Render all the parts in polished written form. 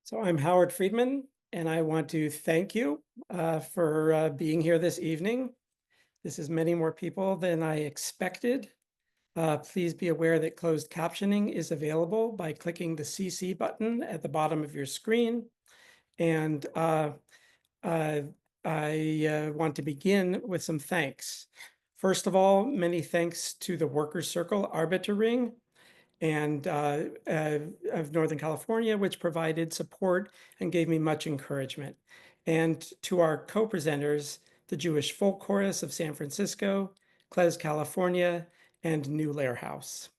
So I'm Howard Freedman, and I want to thank you for being here this evening. This is many more people than I expected. Please be aware that closed captioning is available by clicking the CC button at the bottom of your screen. And uh, I want to begin with some thanks. First of all, many thanks to the Workers' Circle Arbiter Ring and of Northern California, which provided support and gave me much encouragement. And to our co-presenters, the Jewish Folk Chorus of San Francisco, CLES California, and New Lair House.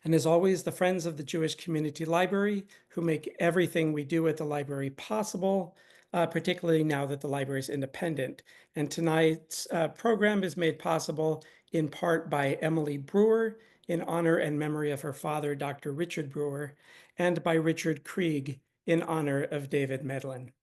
And as always, the friends of the Jewish Community Library, who make everything we do at the library possible, particularly now that the library is independent. And tonight's program is made possible in part by Emily Brewer, in honor and memory of her father, Dr. Richard Brewer, and by Richard Krieg, in honor of David Medlin.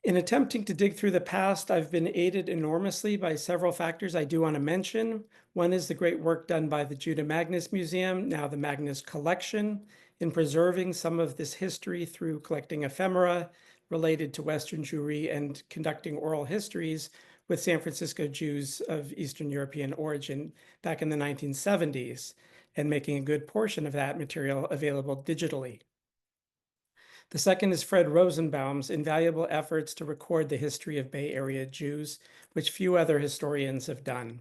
In attempting to dig through the past, I've been aided enormously by several factors I do want to mention. One is the great work done by the Judah Magnus Museum, now the Magnus Collection, in preserving some of this history through collecting ephemera related to Western Jewry and conducting oral histories with San Francisco Jews of Eastern European origin back in the 1970s, and making a good portion of that material available digitally. The second is Fred Rosenbaum's invaluable efforts to record the history of Bay Area Jews, which few other historians have done.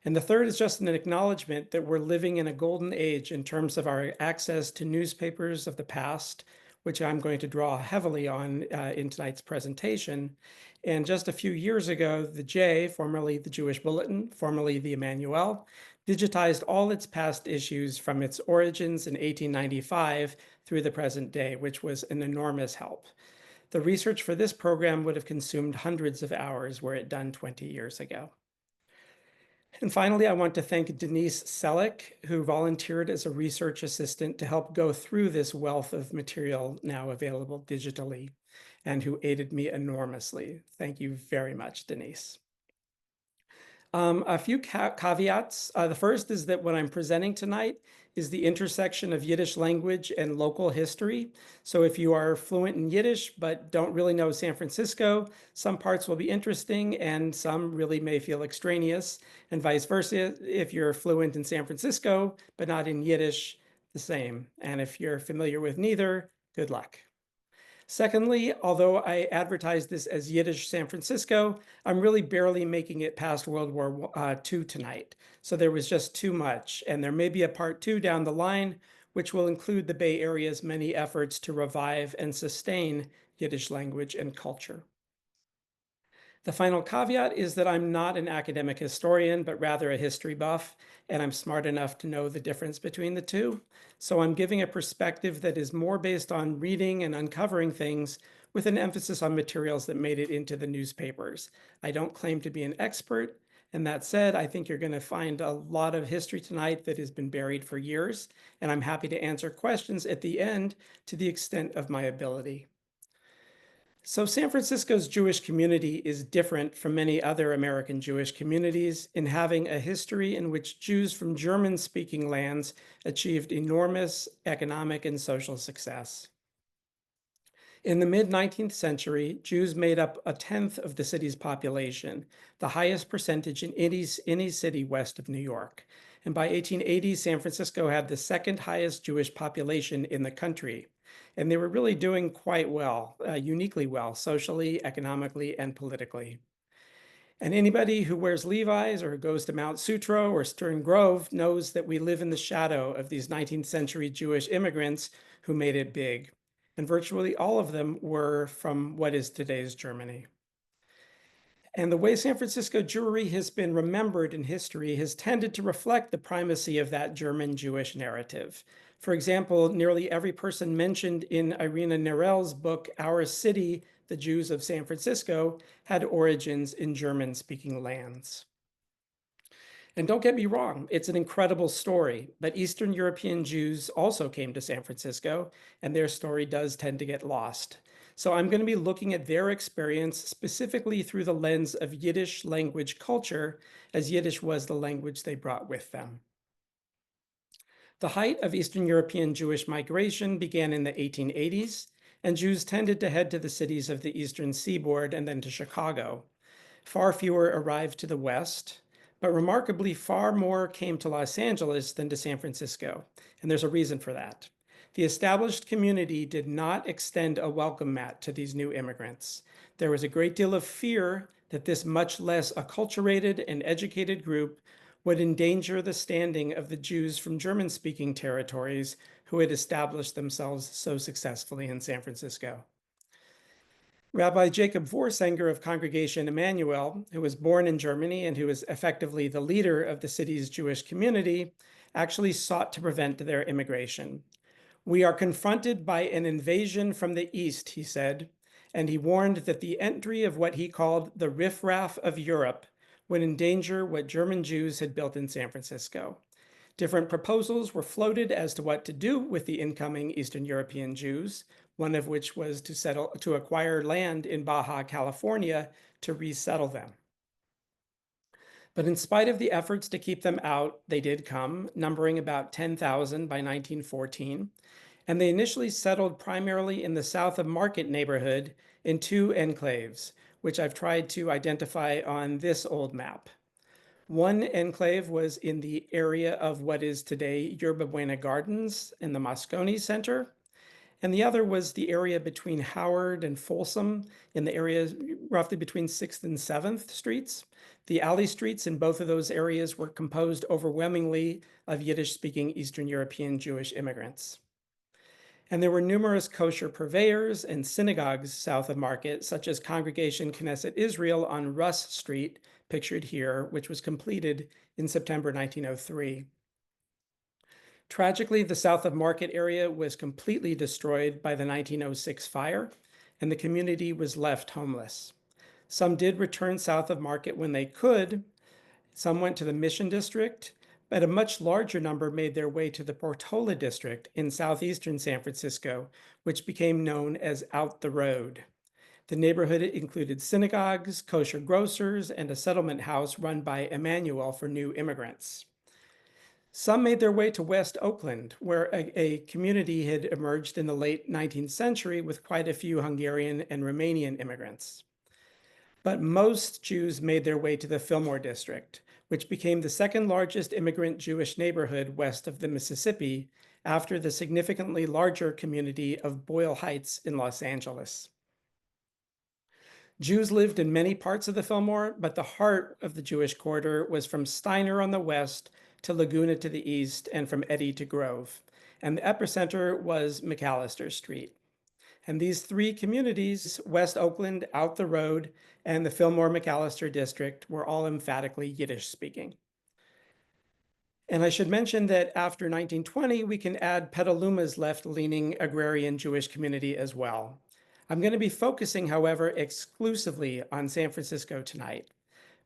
And the third is just an acknowledgement that we're living in a golden age in terms of our access to newspapers of the past, which I'm going to draw heavily on in tonight's presentation. And just a few years ago, the J, formerly the Jewish Bulletin, formerly the Emmanuel, digitized all its past issues from its origins in 1895 through the present day, which was an enormous help. The research for this program would have consumed hundreds of hours were it done 20 years ago. And finally, I want to thank Denise Selleck, who volunteered as a research assistant to help go through this wealth of material now available digitally, and who aided me enormously. Thank you very much, Denise. A few caveats. The first is that what I'm presenting tonight is the intersection of Yiddish language and local history. So if you are fluent in Yiddish but don't really know San Francisco, some parts will be interesting and some really may feel extraneous, and vice versa. If you're fluent in San Francisco but not in Yiddish, the same. And if you're familiar with neither, good luck. Secondly, although I advertise this as Yiddish San Francisco, I'm really barely making it past World War II tonight. So there was just too much. And there may be a part 2 down the line, which will include the Bay Area's many efforts to revive and sustain Yiddish language and culture. The final caveat is that I'm not an academic historian, but rather a history buff, and I'm smart enough to know the difference between the two. So I'm giving a perspective that is more based on reading and uncovering things with an emphasis on materials that made it into the newspapers. I don't claim to be an expert, and that said, I think you're going to find a lot of history tonight that has been buried for years, and I'm happy to answer questions at the end to the extent of my ability. So San Francisco's Jewish community is different from many other American Jewish communities in having a history in which Jews from German-speaking lands achieved enormous economic and social success. In the mid-19th century, Jews made up a tenth of the city's population, the highest percentage in any city west of New York. And by 1880, San Francisco had the second highest Jewish population in the country. And they were really doing quite well, uniquely well, socially, economically, and politically. And anybody who wears Levi's or goes to Mount Sutro or Stern Grove knows that we live in the shadow of these 19th century Jewish immigrants who made it big. And virtually all of them were from what is today's Germany. And the way San Francisco Jewry has been remembered in history has tended to reflect the primacy of that German Jewish narrative. For example, nearly every person mentioned in Irina Nerel's book, Our City, The Jews of San Francisco, had origins in German-speaking lands. And don't get me wrong, it's an incredible story, but Eastern European Jews also came to San Francisco, and their story does tend to get lost. So I'm going to be looking at their experience specifically through the lens of Yiddish language culture, as Yiddish was the language they brought with them. The height of Eastern European Jewish migration began in the 1880s, and Jews tended to head to the cities of the Eastern Seaboard and then to Chicago. Far fewer arrived to the West, but remarkably far more came to Los Angeles than to San Francisco, and there's a reason for that. The established community did not extend a welcome mat to these new immigrants. There was a great deal of fear that this much less acculturated and educated group would endanger the standing of the Jews from German-speaking territories who had established themselves so successfully in San Francisco. Rabbi Jacob Vorsanger of Congregation Emmanuel, who was born in Germany and who was effectively the leader of the city's Jewish community, actually sought to prevent their immigration. "We are confronted by an invasion from the east," he said, and he warned that the entry of what he called the riffraff of Europe would endanger what German Jews had built in San Francisco. Different proposals were floated as to what to do with the incoming Eastern European Jews, one of which was to acquire land in Baja California to resettle them. But in spite of the efforts to keep them out, they did come, numbering about 10,000 by 1914, and they initially settled primarily in the south of Market neighborhood in two enclaves, which I've tried to identify on this old map. One enclave was in the area of what is today Yerba Buena Gardens in the Moscone Center, and the other was the area between Howard and Folsom in the area roughly between 6th and 7th Streets. The alley streets in both of those areas were composed overwhelmingly of Yiddish-speaking Eastern European Jewish immigrants. And there were numerous kosher purveyors and synagogues south of Market, such as Congregation Knesset Israel on Russ Street, pictured here, which was completed in September 1903. Tragically, the south of Market area was completely destroyed by the 1906 fire, and the community was left homeless. Some did return south of Market when they could. Some went to the Mission District, but a much larger number made their way to the Portola District in southeastern San Francisco, which became known as Out the Road. The neighborhood included synagogues, kosher grocers, and a settlement house run by Emmanuel for new immigrants. Some made their way to West Oakland, where a community had emerged in the late 19th century with quite a few Hungarian and Romanian immigrants. But most Jews made their way to the Fillmore District, which became the second largest immigrant Jewish neighborhood west of the Mississippi after the significantly larger community of Boyle Heights in Los Angeles. Jews lived in many parts of the Fillmore, but the heart of the Jewish quarter was from Steiner on the west to Laguna to the east and from Eddy to Grove. And the epicenter was McAllister Street. And these three communities, West Oakland, Out the Road, and the Fillmore-McAllister District, were all emphatically Yiddish-speaking. And I should mention that after 1920, we can add Petaluma's left-leaning agrarian Jewish community as well. I'm going to be focusing, however, exclusively on San Francisco tonight.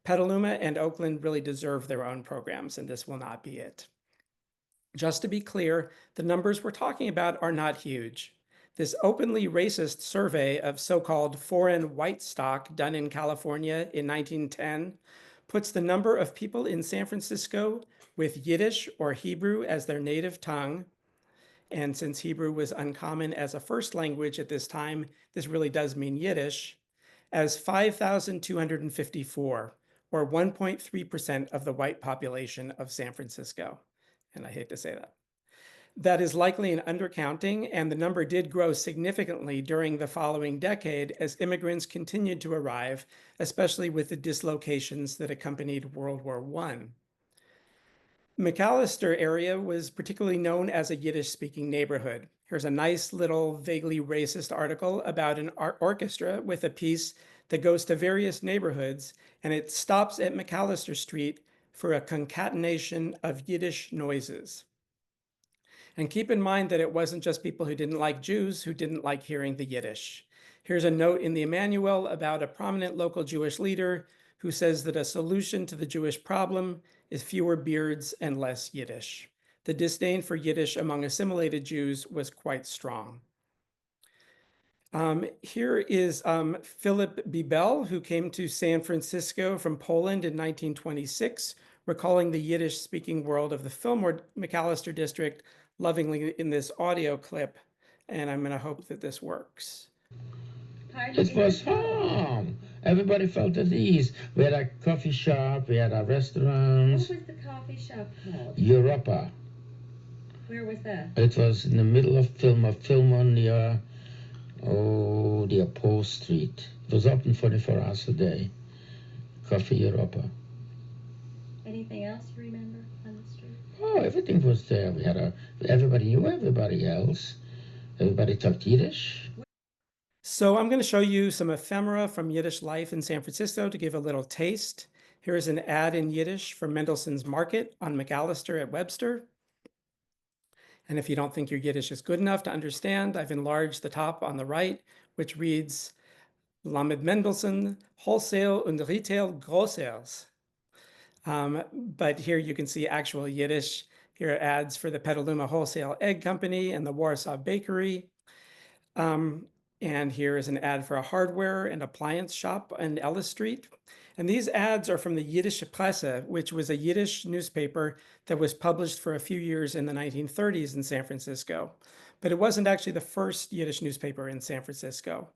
Petaluma and Oakland really deserve their own programs, and this will not be it. Just to be clear, the numbers we're talking about are not huge. This openly racist survey of so-called foreign white stock done in California in 1910 puts the number of people in San Francisco with Yiddish or Hebrew as their native tongue, and since Hebrew was uncommon as a first language at this time, this really does mean Yiddish, as 5,254, or 1.3% of the white population of San Francisco. And I hate to say that. That is likely an undercounting, and the number did grow significantly during the following decade as immigrants continued to arrive, especially with the dislocations that accompanied World War I. McAllister area was particularly known as a Yiddish-speaking neighborhood. Here's a nice little vaguely racist article about an orchestra with a piece that goes to various neighborhoods, and it stops at McAllister Street for a concatenation of Yiddish noises. And keep in mind that it wasn't just people who didn't like Jews who didn't like hearing the Yiddish. Here's a note in the Emmanuel about a prominent local Jewish leader who says that a solution to the Jewish problem is fewer beards and less Yiddish. The disdain for Yiddish among assimilated Jews was quite strong. Here is Philip Bibel, who came to San Francisco from Poland in 1926, recalling the Yiddish-speaking world of the Fillmore McAllister district lovingly in this audio clip. And I'm going to hope that this works. It was home. Everybody felt at ease. We had a coffee shop, we had a restaurant. What was the coffee shop called? Europa. Where was that? It was in the middle of Fillmore near, the Pole Street. It was open 24 hours a day. Coffee Europa. Anything else you remember on the street? Oh, everything was there. Everybody knew everybody else. Everybody talked Yiddish. So I'm going to show you some ephemera from Yiddish life in San Francisco to give a little taste. Here is an ad in Yiddish for Mendelssohn's Market on McAllister at Webster. And if you don't think your Yiddish is good enough to understand, I've enlarged the top on the right, which reads, Lamed Mendelssohn, Wholesale und Retail Großers. But here you can see actual Yiddish. Here are ads for the Petaluma Wholesale Egg Company and the Warsaw Bakery. And here is an ad for a hardware and appliance shop on Ellis Street. And these ads are from the Yiddish Presse, which was a Yiddish newspaper that was published for a few years in the 1930s in San Francisco. But it wasn't actually the first Yiddish newspaper in San Francisco.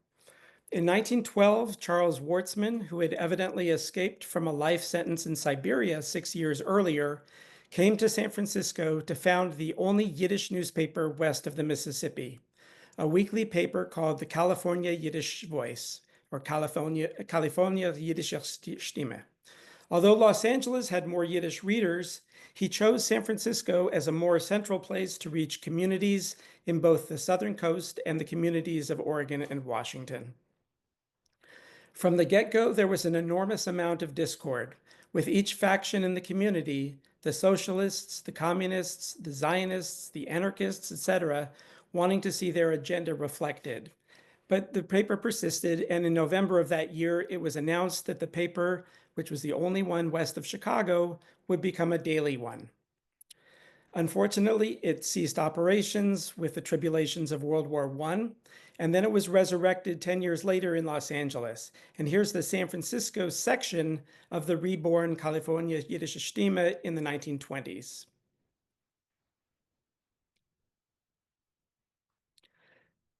In 1912, Charles Wartzman, who had evidently escaped from a life sentence in Siberia 6 years earlier, came to San Francisco to found the only Yiddish newspaper west of the Mississippi, a weekly paper called the California Yiddish Voice, or California Yiddische Stimme. Although Los Angeles had more Yiddish readers, he chose San Francisco as a more central place to reach communities in both the southern coast and the communities of Oregon and Washington. From the get-go, there was an enormous amount of discord, with each faction in the community, the socialists, the communists, the Zionists, the anarchists, etc., wanting to see their agenda reflected. But the paper persisted, and in November of that year, it was announced that the paper, which was the only one west of Chicago, would become a daily one. Unfortunately, it ceased operations with the tribulations of World War I, and then it was resurrected 10 years later in Los Angeles. And here's the San Francisco section of the reborn California Yiddische Stimme in the 1920s.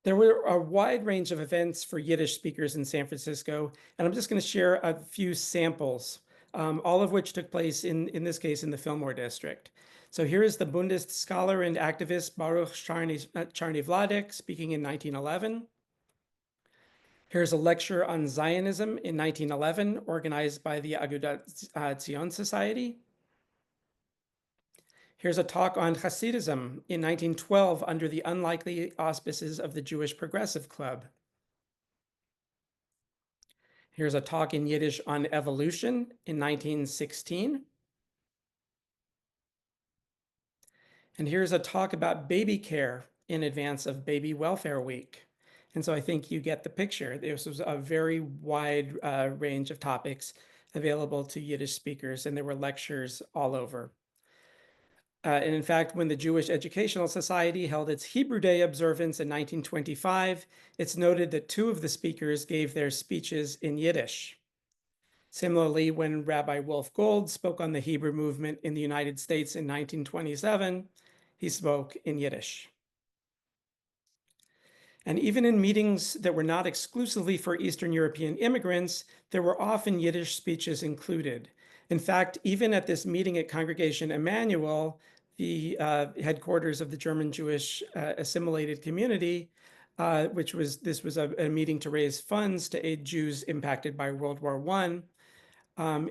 There were a wide range of events for Yiddish speakers in San Francisco, and I'm just going to share a few samples, all of which took place in this case in the Fillmore district. So here is the Bundist scholar and activist Baruch Charny Vladek speaking in 1911. Here's a lecture on Zionism in 1911, organized by the Agudat Zion Society. Here's a talk on Hasidism in 1912 under the unlikely auspices of the Jewish Progressive Club. Here's a talk in Yiddish on evolution in 1916. And here's a talk about baby care in advance of Baby Welfare Week. And so I think you get the picture. This was a very wide range of topics available to Yiddish speakers, and there were lectures all over. And in fact, when the Jewish Educational Society held its Hebrew Day observance in 1925, it's noted that 2 of the speakers gave their speeches in Yiddish. Similarly, when Rabbi Wolf Gold spoke on the Hebrew movement in the United States in 1927, he spoke in Yiddish. And even in meetings that were not exclusively for Eastern European immigrants, there were often Yiddish speeches included. In fact, even at this meeting at Congregation Emmanuel, the headquarters of the German Jewish assimilated community, this was a meeting to raise funds to aid Jews impacted by World War I.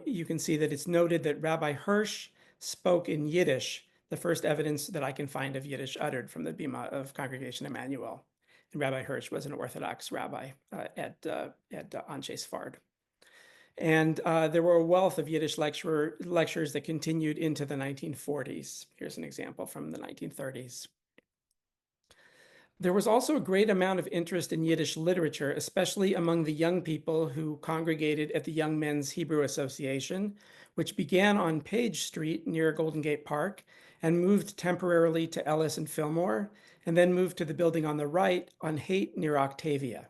You can see that it's noted that Rabbi Hirsch spoke in Yiddish, the first evidence that I can find of Yiddish uttered from the Bima of Congregation Emmanuel. And Rabbi Hirsch was an Orthodox rabbi at Anshe Sfard. And there were a wealth of Yiddish lectures that continued into the 1940s. Here's an example from the 1930s. There was also a great amount of interest in Yiddish literature, especially among the young people who congregated at the Young Men's Hebrew Association, which began on Page Street near Golden Gate Park and moved temporarily to Ellis and Fillmore, and then moved to the building on the right on Haight near Octavia.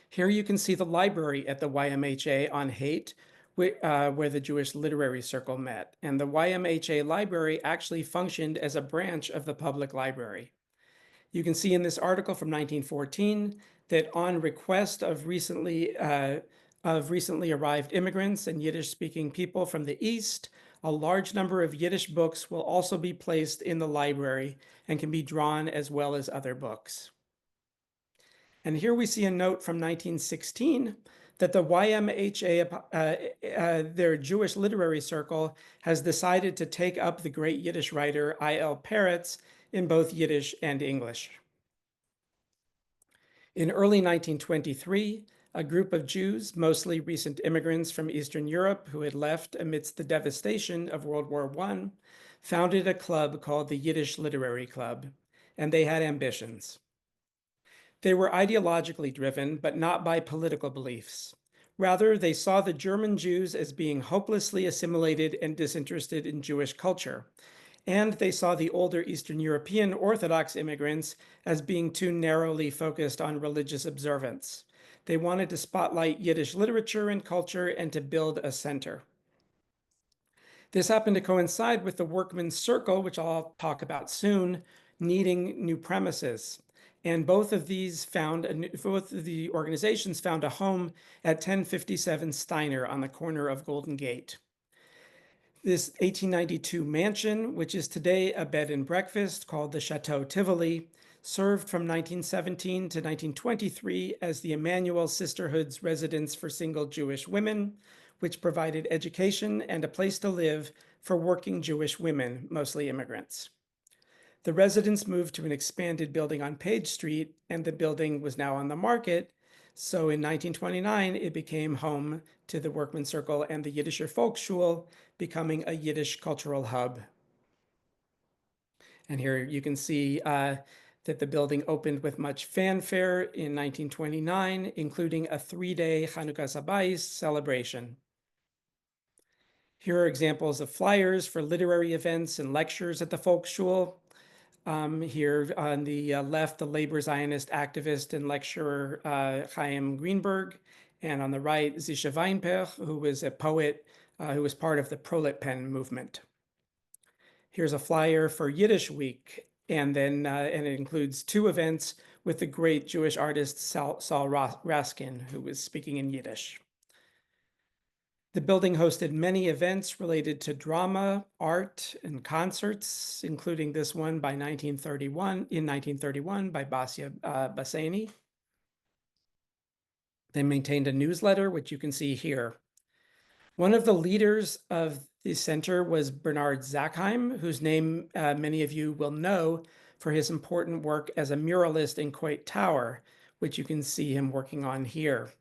Here you can see the library at the YMHA on Haight, where the Jewish Literary Circle met. And the YMHA library actually functioned as a branch of the public library. You can see in this article from 1914 that on request of recently arrived immigrants and Yiddish-speaking people from the East, a large number of Yiddish books will also be placed in the library and can be drawn as well as other books. And here we see a note from 1916 that the YMHA, their Jewish literary circle, has decided to take up the great Yiddish writer I.L. Peretz in both Yiddish and English. In early 1923, a group of Jews, mostly recent immigrants from Eastern Europe who had left amidst the devastation of World War I, founded a club called the Yiddish Literary Club, and they had ambitions. They were ideologically driven, but not by political beliefs. Rather, they saw the German Jews as being hopelessly assimilated and disinterested in Jewish culture. And they saw the older Eastern European Orthodox immigrants as being too narrowly focused on religious observance. They wanted to spotlight Yiddish literature and culture and to build a center. This happened to coincide with the Workmen's Circle, which I'll talk about soon, needing new premises. And both of the organizations found a home at 1057 Steiner on the corner of Golden Gate. This 1892 mansion, which is today a bed and breakfast called the Chateau Tivoli, served from 1917 to 1923 as the Emmanuel Sisterhood's residence for single Jewish women, which provided education and a place to live for working Jewish women, mostly immigrants. The residents moved to an expanded building on Page Street, and the building was now on the market. So in 1929, it became home to the Workmen's Circle and the Yiddischer Volksschule, becoming a Yiddish cultural hub. And here you can see that the building opened with much fanfare in 1929, including a 3-day Hanukkah Sabayis celebration. Here are examples of flyers for literary events and lectures at the Volksschule. Here on the left, the labor Zionist activist and lecturer Chaim Greenberg, and on the right, Zisha Weinberg, who was a poet who was part of the Proletpen movement. Here's a flyer for Yiddish Week, and then and it includes 2 events with the great Jewish artist Saul Raskin, who was speaking in Yiddish. The building hosted many events related to drama, art, and concerts, including this one in 1931 by Basia Bassani. They maintained a newsletter, which you can see here. One of the leaders of the center was Bernard Zackheim, whose name many of you will know for his important work as a muralist in Coit Tower, which you can see him working on here.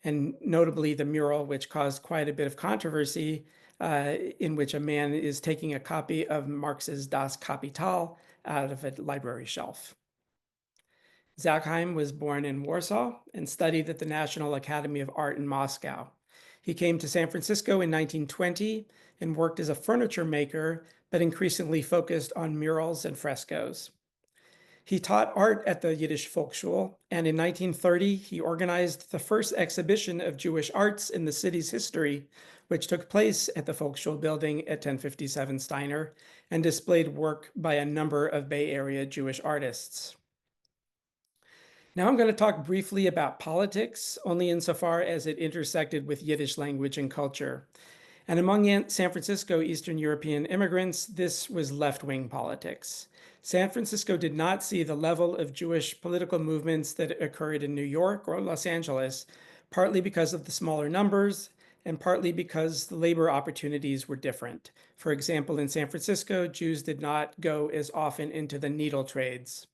And notably the mural, which caused quite a bit of controversy, in which a man is taking a copy of Marx's Das Kapital out of a library shelf. Zackheim was born in Warsaw and studied at the National Academy of Art in Moscow. He came to San Francisco in 1920 and worked as a furniture maker, but increasingly focused on murals and frescoes. He taught art at the Yiddish Volksschule, and in 1930, he organized the first exhibition of Jewish arts in the city's history, which took place at the Volksschule building at 1057 Steiner, and displayed work by a number of Bay Area Jewish artists. Now I'm going to talk briefly about politics, only insofar as it intersected with Yiddish language and culture. And among San Francisco Eastern European immigrants, this was left-wing politics. San Francisco did not see the level of Jewish political movements that occurred in New York or Los Angeles, partly because of the smaller numbers and partly because the labor opportunities were different. For example, in San Francisco, Jews did not go as often into the needle trades.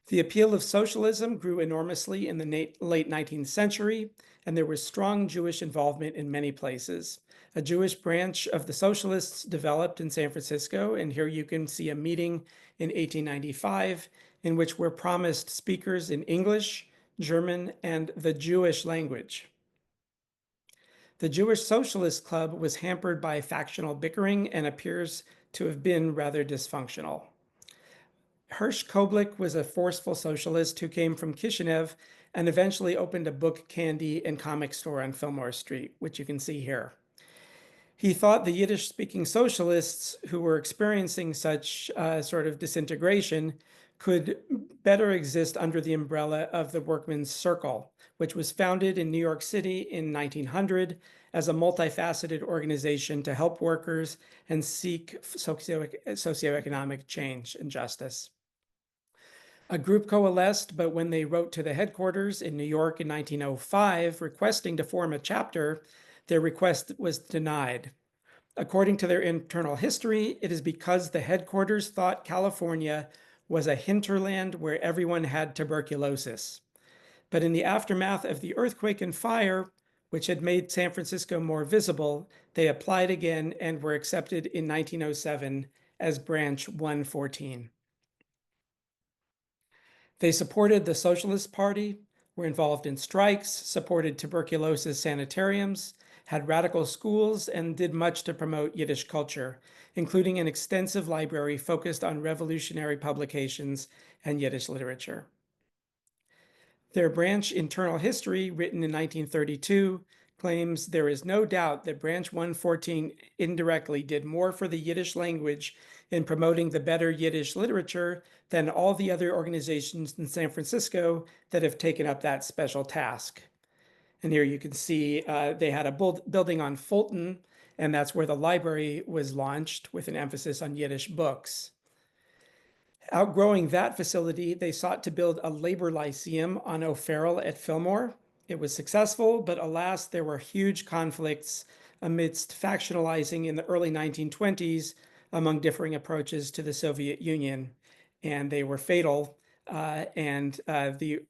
The appeal of socialism grew enormously in the late 19th century, and there was strong Jewish involvement in many places. A Jewish branch of the socialists developed in San Francisco, and here you can see a meeting in 1895 in which were promised speakers in English, German, and the Jewish language. The Jewish Socialist Club was hampered by factional bickering and appears to have been rather dysfunctional. Hirsch Koblik was a forceful socialist who came from Kishinev and eventually opened a book, candy, and comic store on Fillmore Street, which you can see here. He thought the Yiddish-speaking socialists who were experiencing such sort of disintegration could better exist under the umbrella of the Workmen's Circle, which was founded in New York City in 1900 as a multifaceted organization to help workers and seek socioeconomic change and justice. A group coalesced, but when they wrote to the headquarters in New York in 1905 requesting to form a chapter, their request was denied. According to their internal history, it is because the headquarters thought California was a hinterland where everyone had tuberculosis. But in the aftermath of the earthquake and fire, which had made San Francisco more visible, they applied again and were accepted in 1907 as Branch 114. They supported the Socialist Party, were involved in strikes, supported tuberculosis sanitariums, had radical schools, and did much to promote Yiddish culture, including an extensive library focused on revolutionary publications and Yiddish literature. Their branch internal history, written in 1932, claims there is no doubt that Branch 114 indirectly did more for the Yiddish language in promoting the better Yiddish literature than all the other organizations in San Francisco that have taken up that special task. And here you can see they had a building on Fulton, and that's where the library was launched with an emphasis on Yiddish books. Outgrowing that facility, they sought to build a labor lyceum on O'Farrell at Fillmore. It was successful, but alas, there were huge conflicts amidst factionalizing in the early 1920s among differing approaches to the Soviet Union, and they were fatal. The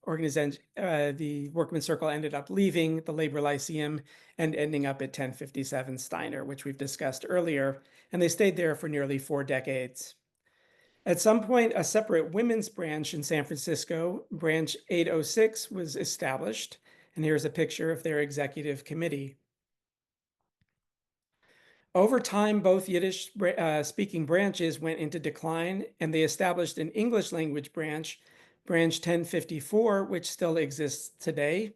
Workmen's Circle ended up leaving the Labor Lyceum and ending up at 1057 Steiner, which we've discussed earlier, and they stayed there for nearly 4 decades. At some point, a separate women's branch in San Francisco, Branch 806, was established, and here's a picture of their executive committee. Over time, both Yiddish-speaking branches went into decline, and they established an English language branch, Branch 1054, which still exists today.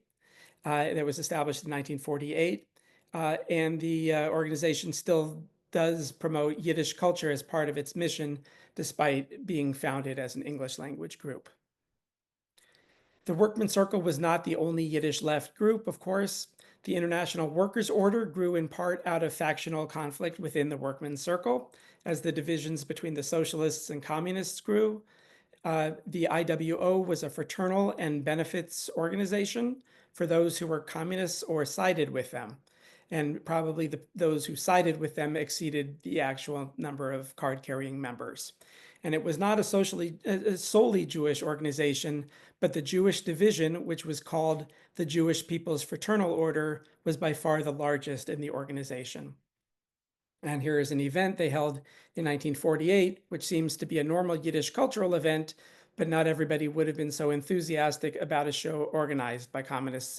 That was established in 1948, and the organization still does promote Yiddish culture as part of its mission, despite being founded as an English language group. The Workmen's Circle was not the only Yiddish left group, of course. The International Workers' Order grew in part out of factional conflict within the Workmen's Circle, as the divisions between the socialists and communists grew. The IWO was a fraternal and benefits organization for those who were communists or sided with them. And probably those who sided with them exceeded the actual number of card-carrying members. And it was not a solely Jewish organization, but the Jewish division, which was called the Jewish People's Fraternal Order, was by far the largest in the organization. And here is an event they held in 1948, which seems to be a normal Yiddish cultural event, but not everybody would have been so enthusiastic about a show organized by communist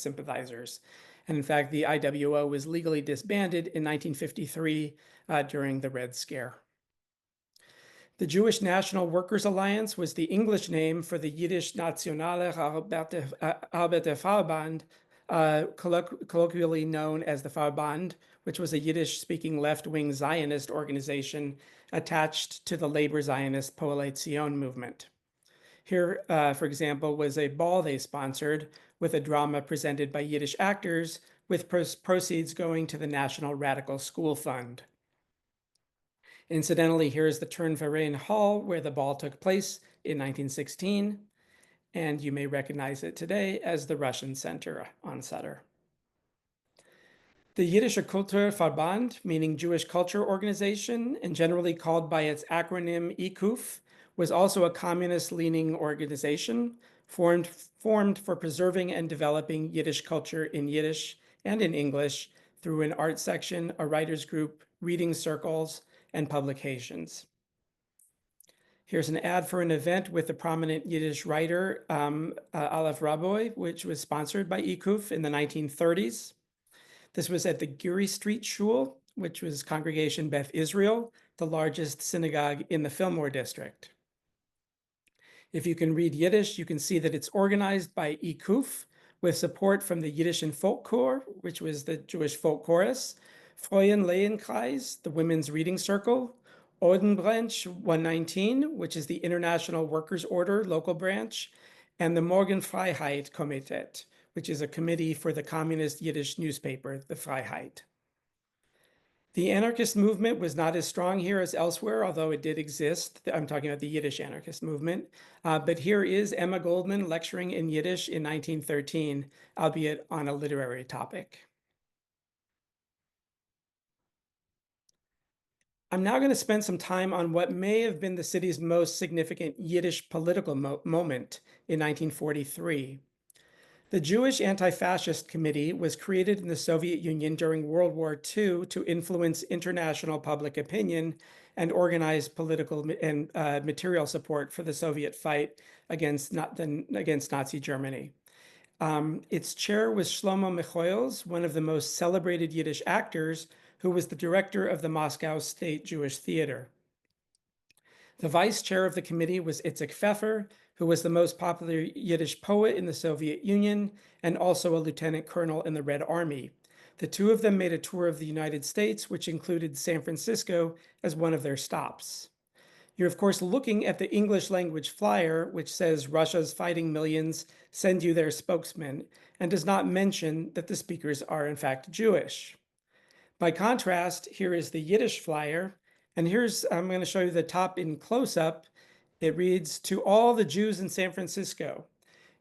sympathizers. And in fact, the IWO was legally disbanded in 1953 during the Red Scare. The Jewish National Workers Alliance was the English name for the Yiddish Nationale Arbeiterverband, colloquially known as the Verband, which was a Yiddish-speaking left-wing Zionist organization attached to the labor Zionist Poale Zion movement. Here, for example, was a ball they sponsored with a drama presented by Yiddish actors, with proceeds going to the National Radical School Fund. Incidentally, here's the Turnverein Hall where the ball took place in 1916, and you may recognize it today as the Russian Center on Sutter. The Jiddische Kulturverband, meaning Jewish Culture Organization, and generally called by its acronym IKUF, was also a communist-leaning organization formed for preserving and developing Yiddish culture in Yiddish and in English through an art section, a writers group, reading circles, and publications. Here's an ad for an event with the prominent Yiddish writer Aleph Raboy, which was sponsored by IKUF in the 1930s. This was at the Geary Street Shul, which was Congregation Beth Israel, the largest synagogue in the Fillmore district. If you can read Yiddish, you can see that it's organized by Ikuf, with support from the Yiddish and Folk Corps, which was the Jewish folk chorus, Freuen Lehenkreis, the Women's Reading Circle, Odenbranch 119, which is the International Workers' Order local branch, and the Morgenfreiheit Komitee, which is a committee for the communist Yiddish newspaper, the Freiheit. The anarchist movement was not as strong here as elsewhere, although it did exist. I'm talking about the Yiddish anarchist movement. But here is Emma Goldman lecturing in Yiddish in 1913, albeit on a literary topic. I'm now going to spend some time on what may have been the city's most significant Yiddish political moment in 1943. The Jewish Anti-Fascist Committee was created in the Soviet Union during World War II to influence international public opinion and organize political and material support for the Soviet fight against Nazi Germany. Its chair was Shlomo Mechoils, one of the most celebrated Yiddish actors, who was the director of the Moscow State Jewish Theater. The vice chair of the committee was Itzik Pfeffer, who was the most popular Yiddish poet in the Soviet Union and also a lieutenant colonel in the Red Army. The two of them made a tour of the United States, which included San Francisco as one of their stops. You're, of course, looking at the English language flyer, which says Russia's fighting millions send you their spokesman, and does not mention that the speakers are, in fact, Jewish. By contrast, here is the Yiddish flyer, and I'm going to show you the top in close-up. It reads, "To all the Jews in San Francisco.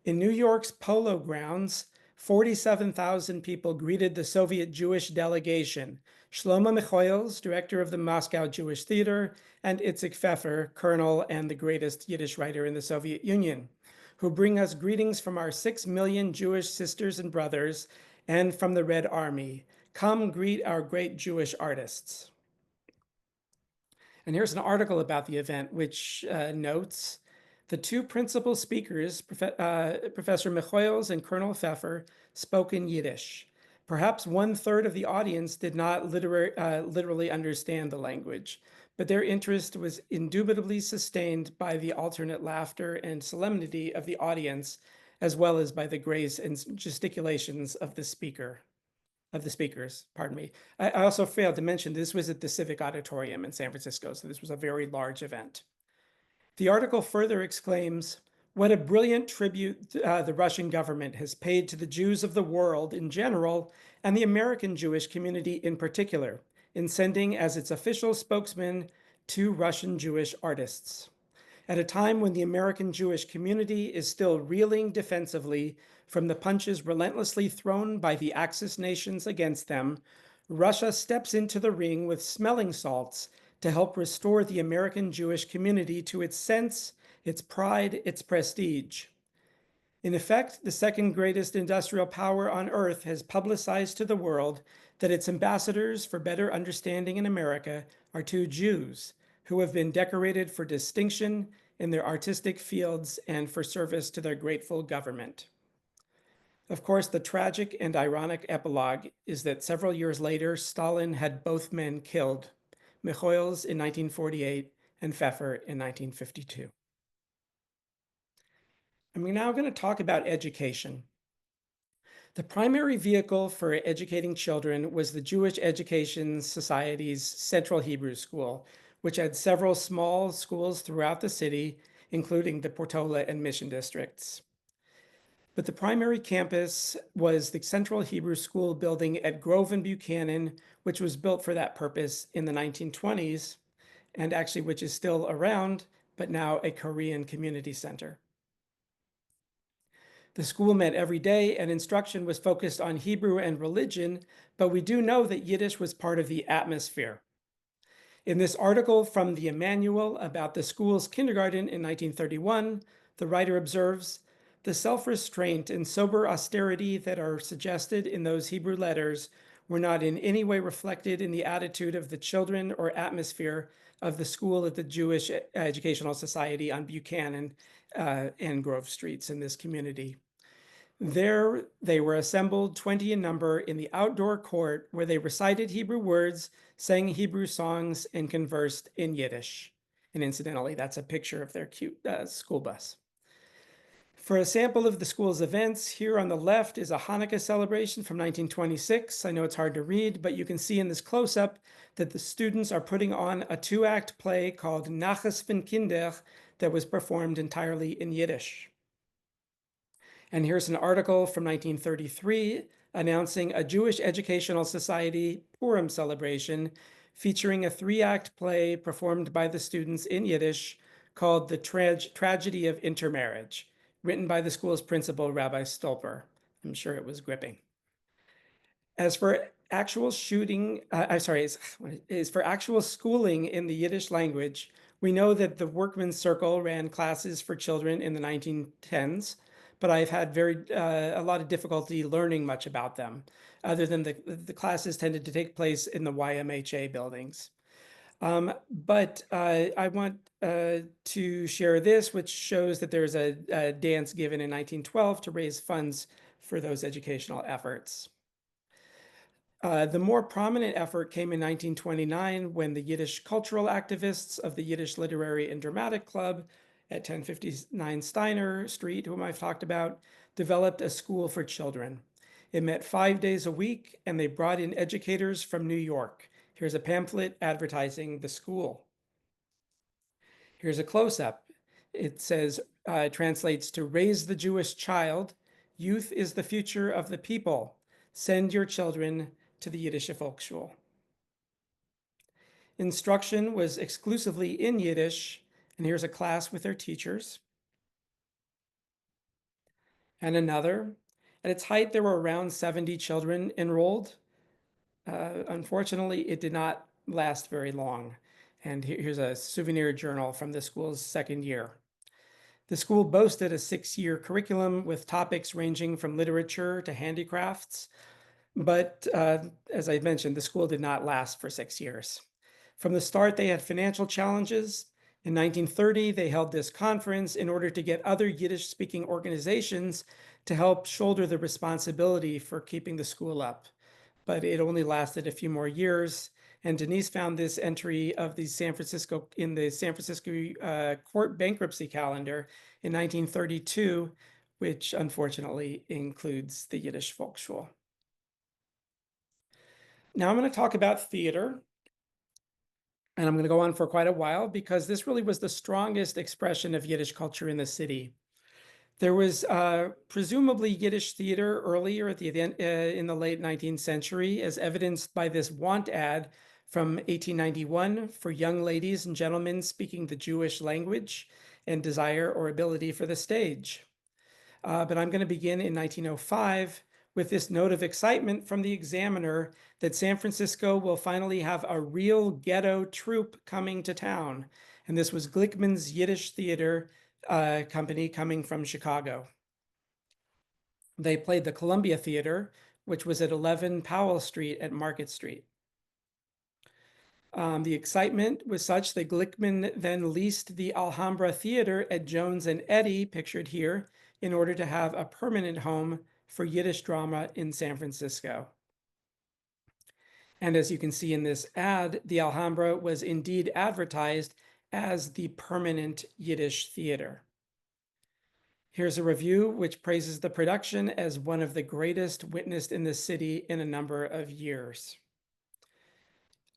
In New York's Polo Grounds, 47,000 people greeted the Soviet Jewish delegation, Shlomo Mechoils, director of the Moscow Jewish Theater, and Itzik Pfeffer, colonel and the greatest Yiddish writer in the Soviet Union, who bring us greetings from our 6 million Jewish sisters and brothers and from the Red Army. Come greet our great Jewish artists." And here's an article about the event, which notes the two principal speakers, Professor Mechoils and Colonel Pfeffer, spoke in Yiddish. Perhaps 1/3 of the audience did not literally understand the language, but their interest was indubitably sustained by the alternate laughter and solemnity of the audience, as well as by the grace and gesticulations of the speakers. I also failed to mention this was at the Civic Auditorium in San Francisco, so this was a very large event. The article further exclaims, "What a brilliant tribute the Russian government has paid to the Jews of the world in general and the American Jewish community in particular in sending as its official spokesman 2 Russian Jewish artists. At a time when the American Jewish community is still reeling defensively from the punches relentlessly thrown by the Axis nations against them, Russia steps into the ring with smelling salts to help restore the American Jewish community to its sense, its pride, its prestige. In effect, the second greatest industrial power on earth has publicized to the world that its ambassadors for better understanding in America are 2 Jews who have been decorated for distinction in their artistic fields and for service to their grateful government." Of course, the tragic and ironic epilogue is that several years later, Stalin had both men killed, Mechoils in 1948 and Pfeffer in 1952. I'm now going to talk about education. The primary vehicle for educating children was the Jewish Education Society's Central Hebrew School, which had several small schools throughout the city, including the Portola and Mission districts. But the primary campus was the Central Hebrew School building at Grove and Buchanan, which was built for that purpose in the 1920s, and actually which is still around, but now a Korean community center. The school met every day, and instruction was focused on Hebrew and religion, but we do know that Yiddish was part of the atmosphere. In this article from the Emmanuel about the school's kindergarten in 1931, the writer observes, "The self-restraint and sober austerity that are suggested in those Hebrew letters were not in any way reflected in the attitude of the children or atmosphere of the school at the Jewish Educational Society on Buchanan and Grove Streets in this community. There they were assembled, 20 in number, in the outdoor court where they recited Hebrew words, sang Hebrew songs, and conversed in Yiddish. And incidentally, that's a picture of their cute school bus. For a sample of the school's events, here on the left is a Hanukkah celebration from 1926. I know it's hard to read, but you can see in this close-up that the students are putting on a two-act play called Nachas von Kinder that was performed entirely in Yiddish. And here's an article from 1933 announcing a Jewish Educational Society Purim celebration featuring a three-act play performed by the students in Yiddish called The Tragedy of Intermarriage, written by the school's principal, Rabbi Stolper. I'm sure it was gripping. As for actual shooting, as for actual schooling in the Yiddish language, we know that the Workmen's Circle ran classes for children in the 1910s, but I've had a lot of difficulty learning much about them, other than the classes tended to take place in the YMHA buildings. But I want to share this, which shows that there's a dance given in 1912 to raise funds for those educational efforts. The more prominent effort came in 1929 when the Yiddish cultural activists of the Yiddish Literary and Dramatic Club at 1059 Steiner Street, whom I've talked about, developed a school for children. It met 5 days a week, and they brought in educators from New York. Here's a pamphlet advertising the school. Here's a close-up. It says, translates to raise the Jewish child. Youth is the future of the people. Send your children to the Yiddish Volksschule. Instruction was exclusively in Yiddish, and here's a class with their teachers. And another. At its height, there were around 70 children enrolled. Unfortunately, it did not last very long. And here's a souvenir journal from the school's second year. The school boasted a 6-year curriculum with topics ranging from literature to handicrafts. But as I mentioned, the school did not last for 6 years. From the start, they had financial challenges. In 1930, they held this conference in order to get other Yiddish-speaking organizations to help shoulder the responsibility for keeping the school up. But it only lasted a few more years. And Denise found this entry of the San Francisco court bankruptcy calendar in 1932, which unfortunately includes the Yiddish Volksschule. Now I'm going to talk about theater, and I'm going to go on for quite a while because this really was the strongest expression of Yiddish culture in the city. There was presumably Yiddish theater earlier in the late 19th century, as evidenced by this want ad from 1891 for young ladies and gentlemen speaking the Jewish language and desire or ability for the stage. But I'm going to begin in 1905 with this note of excitement from the Examiner that San Francisco will finally have a real ghetto troupe coming to town. And this was Glickman's Yiddish Theater company coming from Chicago. They played the Columbia Theater, which was at 11 Powell Street at Market Street. The excitement was such that Glickman then leased the Alhambra Theater at Jones and Eddy, pictured here, in order to have a permanent home for Yiddish drama in San Francisco. And as you can see in this ad, the Alhambra was indeed advertised as the permanent Yiddish theater. Here's a review which praises the production as one of the greatest witnessed in the city in a number of years.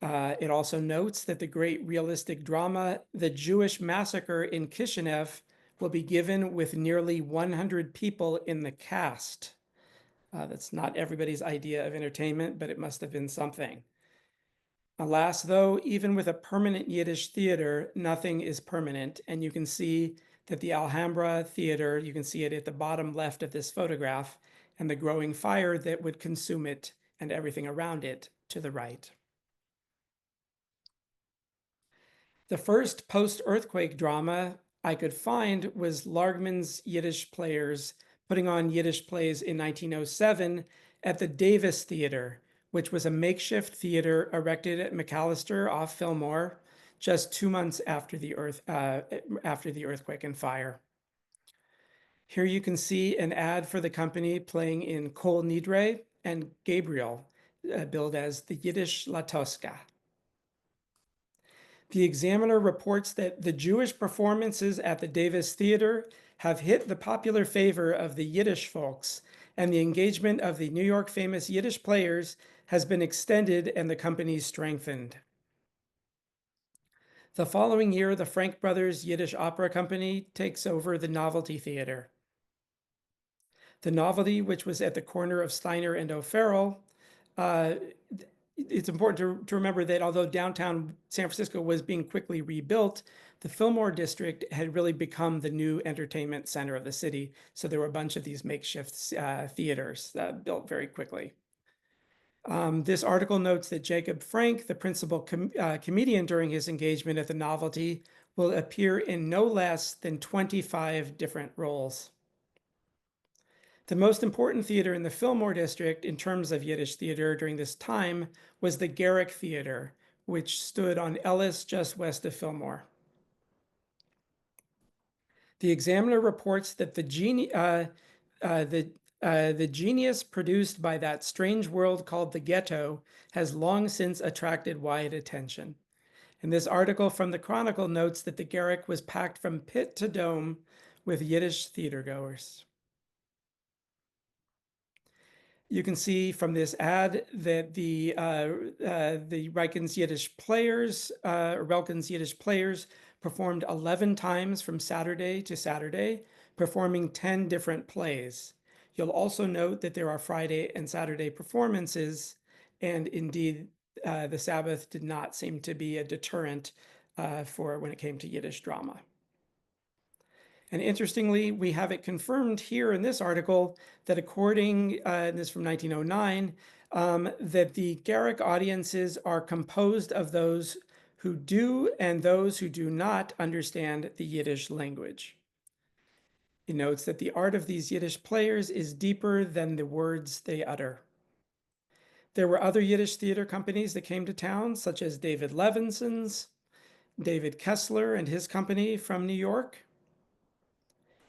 It also notes that the great realistic drama, The Jewish Massacre in Kishinev, will be given with nearly 100 people in the cast. That's not everybody's idea of entertainment, but it must have been something. Alas, though, even with a permanent Yiddish theater, nothing is permanent. And you can see that the Alhambra Theater, you can see it at the bottom left of this photograph, and the growing fire that would consume it and everything around it to the right. The first post-earthquake drama I could find was Largman's Yiddish Players putting on Yiddish plays in 1907 at the Davis Theater, which was a makeshift theater erected at McAllister off Fillmore just 2 months after the earthquake and fire. Here you can see an ad for the company playing in Kol Nidre and Gabriel, billed as the Yiddish La Tosca. The Examiner reports that the Jewish performances at the Davis Theater have hit the popular favor of the Yiddish folks, and the engagement of the New York famous Yiddish players has been extended and the company strengthened. The following year, the Frank Brothers Yiddish Opera Company takes over the Novelty Theater. The Novelty, which was at the corner of Steiner and O'Farrell, it's important to remember that although downtown San Francisco was being quickly rebuilt, the Fillmore district had really become the new entertainment center of the city. So there were a bunch of these makeshift theaters built very quickly. This article notes that Jacob Frank, the principal comedian during his engagement at the Novelty, will appear in no less than 25 different roles. The most important theater in the Fillmore district in terms of Yiddish theater during this time was the Garrick Theater, which stood on Ellis just west of Fillmore. The Examiner reports that the genius produced by that strange world called the ghetto has long since attracted wide attention. And this article from the Chronicle notes that the Garrick was packed from pit to dome with Yiddish theatergoers. You can see from this ad that the Relkin's Yiddish players performed 11 times from Saturday to Saturday, performing 10 different plays. You'll also note that there are Friday and Saturday performances, and indeed, the Sabbath did not seem to be a deterrent for when it came to Yiddish drama. And interestingly, we have it confirmed here in this article that according, this is from 1909, that the Garrick audiences are composed of those who do and those who do not understand the Yiddish language. He notes that the art of these Yiddish players is deeper than the words they utter. There were other Yiddish theater companies that came to town, such as David Levinson's, David Kessler and his company from New York.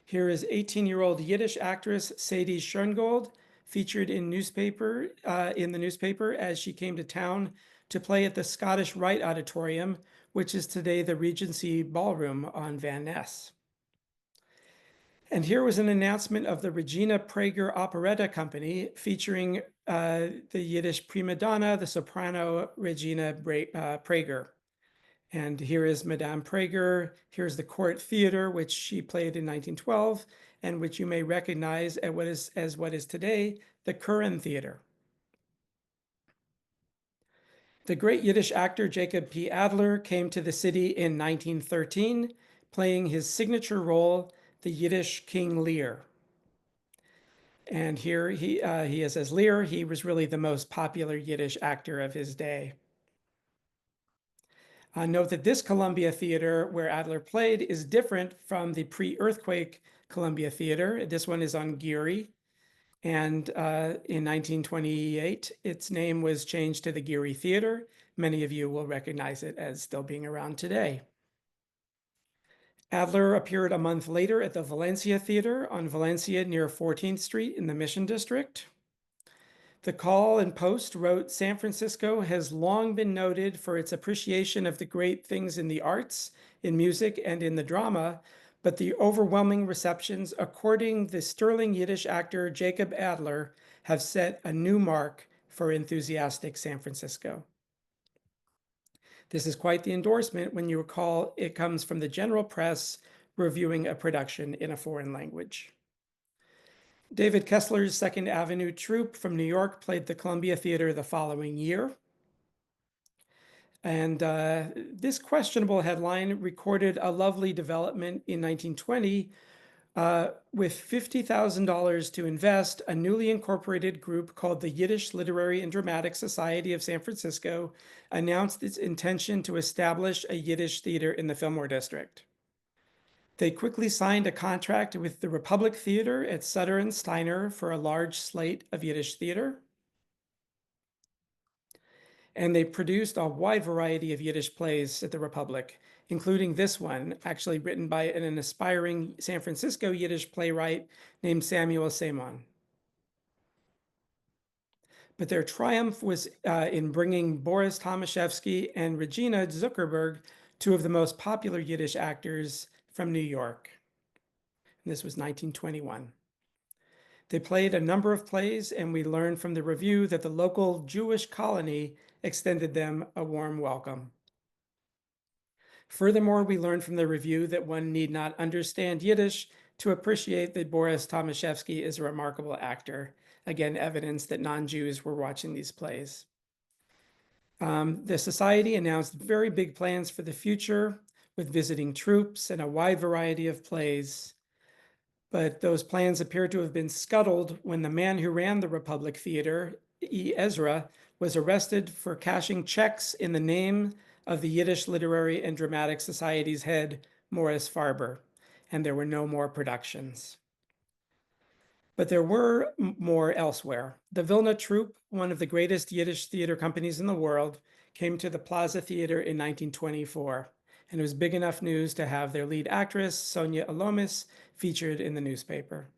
Here is 18-year-old Yiddish actress Sadie Schoengold, featured in the newspaper as she came to town to play at the Scottish Rite Auditorium, which is today the Regency Ballroom on Van Ness. And here was an announcement of the Regina Prager Operetta Company featuring the Yiddish prima donna, the soprano Regina Prager. And here is Madame Prager. Here's the Court Theater, which she played in 1912, and which you may recognize as what is today the Curran Theater. The great Yiddish actor Jacob P. Adler came to the city in 1913, playing his signature role, the Yiddish King Lear. And here he is as Lear. He was really the most popular Yiddish actor of his day. Note that this Columbia Theater where Adler played is different from the pre-earthquake Columbia Theater. This one is on Geary. And in 1928, its name was changed to the Geary Theater. Many of you will recognize it as still being around today. Adler appeared a month later at the Valencia Theater on Valencia near 14th Street in the Mission District. The Call and Post wrote, San Francisco has long been noted for its appreciation of the great things in the arts, in music, and in the drama, but the overwhelming receptions according the sterling Yiddish actor Jacob Adler have set a new mark for enthusiastic San Francisco. This is quite the endorsement when you recall it comes from the general press reviewing a production in a foreign language. David Kessler's Second Avenue Troupe from New York played the Columbia Theater the following year. And this questionable headline recorded a lovely development in 1920 with $50,000 to invest. A newly incorporated group called the Yiddish Literary and Dramatic Society of San Francisco announced its intention to establish a Yiddish theater in the Fillmore District. They quickly signed a contract with the Republic Theater at Sutter and Steiner for a large slate of Yiddish theater. And they produced a wide variety of Yiddish plays at the Republic, including this one, actually written by an aspiring San Francisco Yiddish playwright named Samuel Semon. But their triumph was in bringing Boris Tomaszewski and Regina Zuckerberg two of the most popular Yiddish actors from New York. And this was 1921. They played a number of plays, and we learned from the review that the local Jewish colony extended them a warm welcome. Furthermore, we learned from the review that one need not understand Yiddish to appreciate that Boris Tomaszewski is a remarkable actor. Again, evidence that non-Jews were watching these plays. The society announced very big plans for the future with visiting troops and a wide variety of plays. But those plans appear to have been scuttled when the man who ran the Republic Theater, E. Ezra, was arrested for cashing checks in the name of the Yiddish Literary and Dramatic Society's head, Morris Farber, and there were no more productions. But there were more elsewhere. The Vilna Troupe, one of the greatest Yiddish theater companies in the world, came to the Plaza Theater in 1924, and it was big enough news to have their lead actress, Sonia Alomis, featured in the newspaper.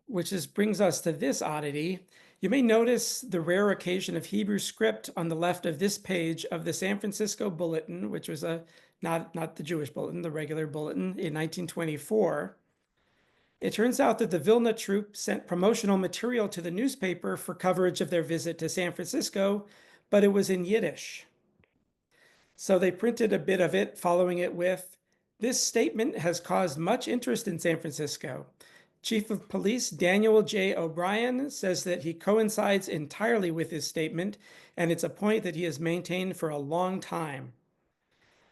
Which brings us to this oddity. You may notice the rare occasion of Hebrew script on the left of this page of the San Francisco Bulletin, which was not the Jewish Bulletin, the regular Bulletin in 1924. It turns out that the Vilna Troupe sent promotional material to the newspaper for coverage of their visit to San Francisco, but it was in Yiddish. So they printed a bit of it, following it with, "This statement has caused much interest in San Francisco. Chief of Police Daniel J. O'Brien says that he coincides entirely with his statement, and it's a point that he has maintained for a long time.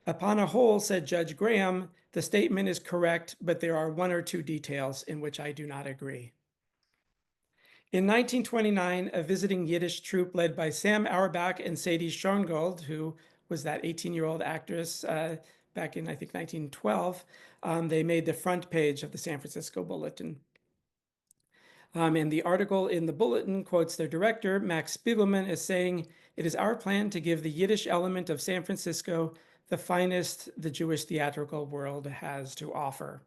Upon a whole, said Judge Graham, the statement is correct, but there are one or two details in which I do not agree." In 1929, a visiting Yiddish troupe led by Sam Auerbach and Sadie Schoengold, who was that 18-year-old actress back in, I think, 1912, they made the front page of the San Francisco Bulletin. And the article in the Bulletin quotes their director, Max Spiegelman, as saying, "It is our plan to give the Yiddish element of San Francisco the finest the Jewish theatrical world has to offer."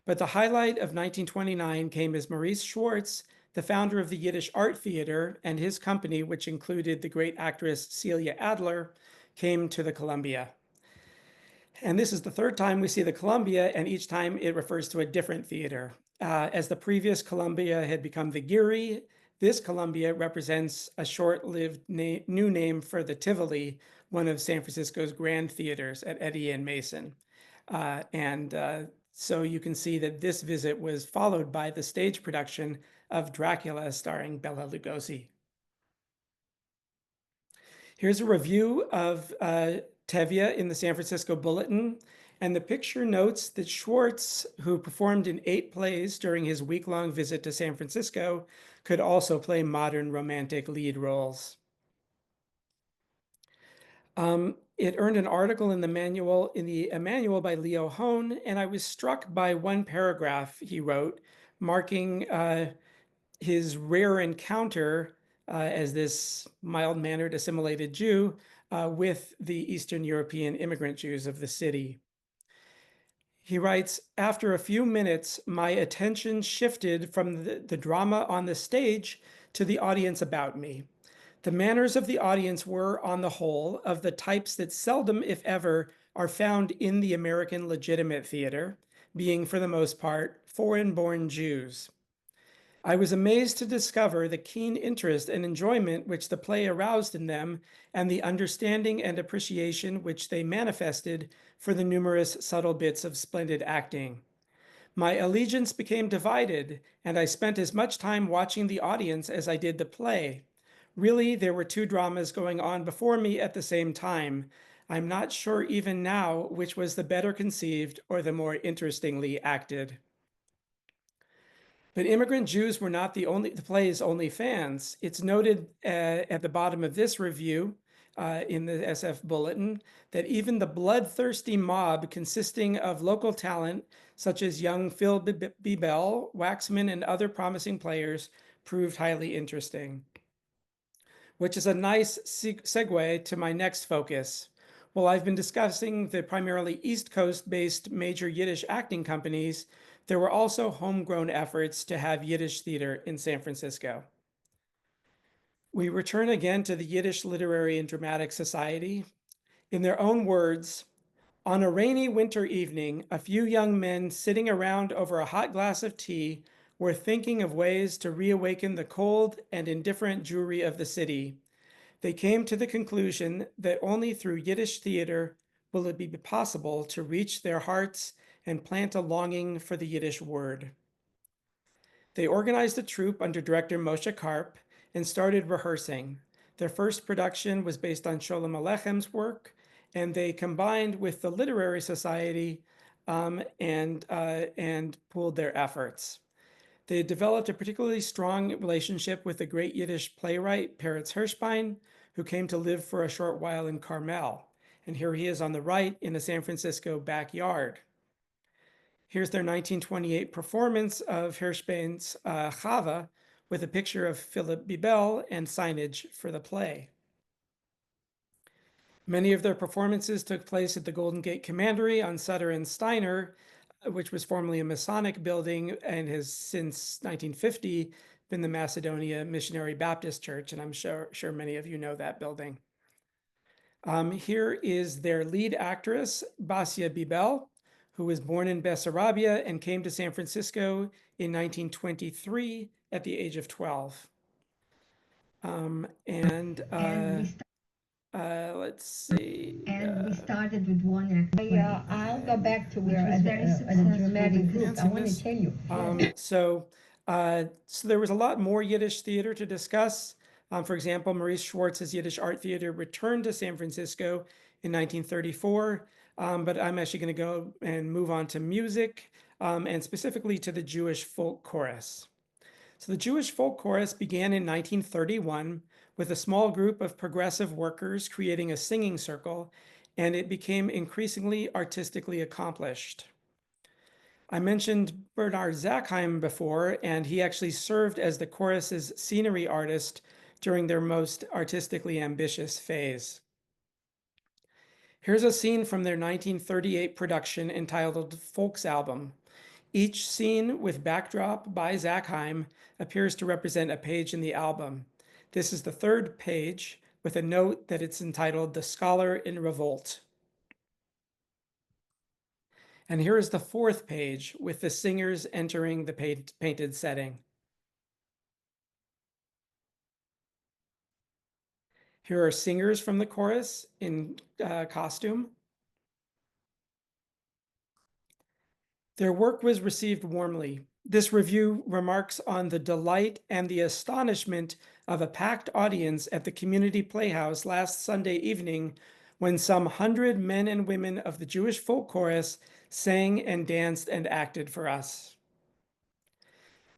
But the highlight of 1929 came as Maurice Schwartz, the founder of the Yiddish Art Theater, and his company, which included the great actress Celia Adler, came to the Columbia. And this is the third time we see the Columbia, and each time it refers to a different theater. As the previous Columbia had become the Geary, this Columbia represents a short-lived new name for the Tivoli, one of San Francisco's grand theaters at Eddy and Mason. So you can see that this visit was followed by the stage production of Dracula starring Bela Lugosi. Here's a review of Tevye in the San Francisco Bulletin, and the picture notes that Schwartz, who performed in 8 plays during his week-long visit to San Francisco, could also play modern romantic lead roles. It earned an article in the manual by Leo Hone, and I was struck by one paragraph he wrote, marking his rare encounter as this mild-mannered, assimilated Jew with the Eastern European immigrant Jews of the city. He writes, "After a few minutes, my attention shifted from the drama on the stage to the audience about me. The manners of the audience were, on the whole, of the types that seldom, if ever, are found in the American legitimate theater, being, for the most part, foreign-born Jews. I was amazed to discover the keen interest and enjoyment which the play aroused in them, and the understanding and appreciation which they manifested for the numerous subtle bits of splendid acting. My allegiance became divided, and I spent as much time watching the audience as I did the play. Really, there were 2 dramas going on before me at the same time. I'm not sure even now which was the better conceived or the more interestingly acted." But immigrant Jews were not the play's only fans. It's noted at the bottom of this review in the SF Bulletin that even the bloodthirsty mob consisting of local talent such as young Phil Bebel, Waxman, and other promising players proved highly interesting. Which is a nice segue to my next focus. While I've been discussing the primarily East Coast-based major Yiddish acting companies, there were also homegrown efforts to have Yiddish theater in San Francisco. We return again to the Yiddish Literary and Dramatic Society. In their own words, on a rainy winter evening, a few young men sitting around over a hot glass of tea were thinking of ways to reawaken the cold and indifferent Jewry of the city. They came to the conclusion that only through Yiddish theater will it be possible to reach their hearts and plant a longing for the Yiddish word. They organized a troupe under director Moshe Karp and started rehearsing. Their first production was based on Sholem Aleichem's work, and they combined with the Literary Society and pooled their efforts. They developed a particularly strong relationship with the great Yiddish playwright Peretz Hirschbein, who came to live for a short while in Carmel. And here he is on the right in a San Francisco backyard. Here's their 1928 performance of Hirschbein's Chava with a picture of Philip Bibel and signage for the play. Many of their performances took place at the Golden Gate Commandery on Sutter and Steiner, which was formerly a Masonic building and has since 1950 been the Macedonia Missionary Baptist Church, and I'm sure many of you know that building. Here is their lead actress, Basia Bibel, who was born in Bessarabia and came to San Francisco in 1923 at the age of 12. Let's see. And we started with one act. I'll go back to where at the dramatic group. I want to tell you. So there was a lot more Yiddish theater to discuss. For example, Maurice Schwartz's Yiddish Art Theater returned to San Francisco in 1934, but I'm actually going to go and move on to music, and specifically to the Jewish folk chorus. So the Jewish folk chorus began in 1931 with a small group of progressive workers creating a singing circle, and it became increasingly artistically accomplished. I mentioned Bernard Zackheim before, and he actually served as the chorus's scenery artist during their most artistically ambitious phase. Here's a scene from their 1938 production entitled Folks Album. Each scene with backdrop by Zackheim appears to represent a page in the album. This is the third page with a note that it's entitled The Scholar in Revolt. And here is the fourth page with the singers entering the painted setting. Here are singers from the chorus in costume. Their work was received warmly. This review remarks on the delight and the astonishment of a packed audience at the community playhouse last Sunday evening when some 100 men and women of the Jewish folk chorus sang and danced and acted for us.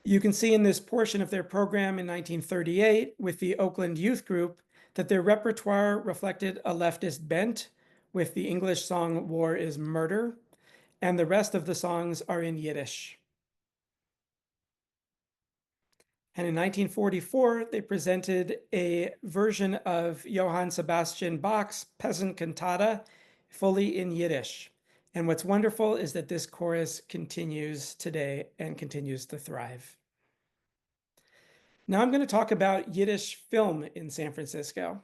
You can see in this portion of their program in 1938 with the Oakland Youth Group that their repertoire reflected a leftist bent with the English song War is Murder, and the rest of the songs are in Yiddish. And in 1944, they presented a version of Johann Sebastian Bach's Peasant Cantata fully in Yiddish. And what's wonderful is that this chorus continues today and continues to thrive. Now I'm going to talk about Yiddish film in San Francisco.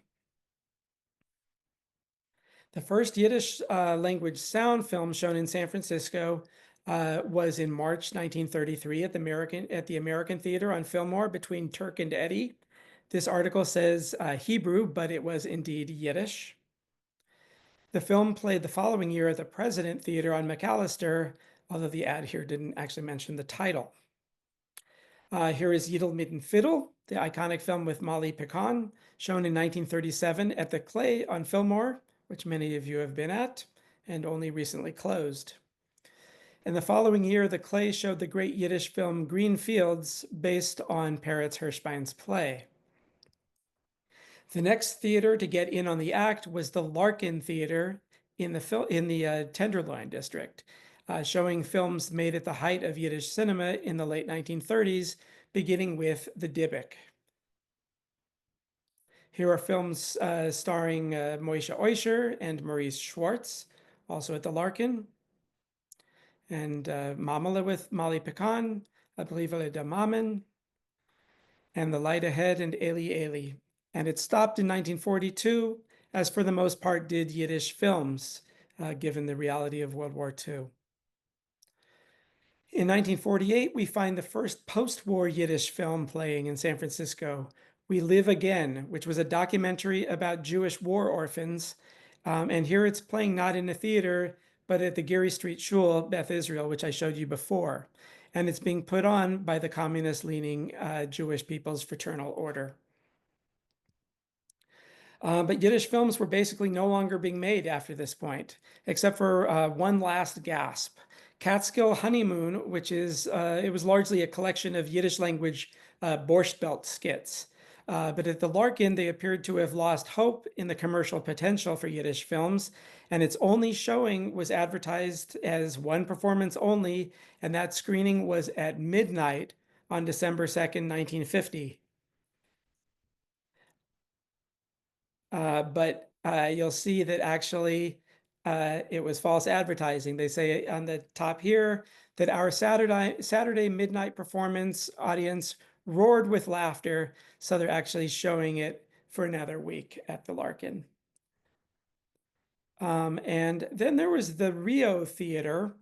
The first Yiddish language sound film shown in San Francisco was in March 1933 at the American Theater on Fillmore between Turk and Eddy. This article says Hebrew, but it was indeed Yiddish. The film played the following year at the President Theater on McAllister, although the ad here didn't actually mention the title. Here is Yidel mit dem Fiddle, the iconic film with Molly Picon, shown in 1937 at the Clay on Fillmore, which many of you have been at, and only recently closed. And the following year, the Clay showed the great Yiddish film Green Fields, based on Peretz Hirschbein's play. The next theater to get in on the act was the Larkin Theater in the Tenderloin district, showing films made at the height of Yiddish cinema in the late 1930s, beginning with The Dybbuk. Here are films starring Moishe Oisher and Maurice Schwartz, also at the Larkin. And Mamala with Molly Picon, I believe Le Damamen, and The Light Ahead and Eli Eli. And it stopped in 1942, as for the most part did Yiddish films, given the reality of World War II. In 1948, we find the first post-war Yiddish film playing in San Francisco, We Live Again, which was a documentary about Jewish war orphans. And here it's playing not in a theater, but at the Geary Street Shul, Beth Israel, which I showed you before. And it's being put on by the communist-leaning Jewish People's Fraternal Order. But Yiddish films were basically no longer being made after this point, except for one last gasp. Catskill Honeymoon, which is, it was largely a collection of Yiddish language Borscht Belt skits. But at the Larkin, they appeared to have lost hope in the commercial potential for Yiddish films, and its only showing was advertised as one performance only, and that screening was at midnight on December 2nd, 1950. But you'll see that actually it was false advertising. They say on the top here that our Saturday midnight performance audience roared with laughter. So they're actually showing it for another week at the Larkin. And then there was the Rio Theater,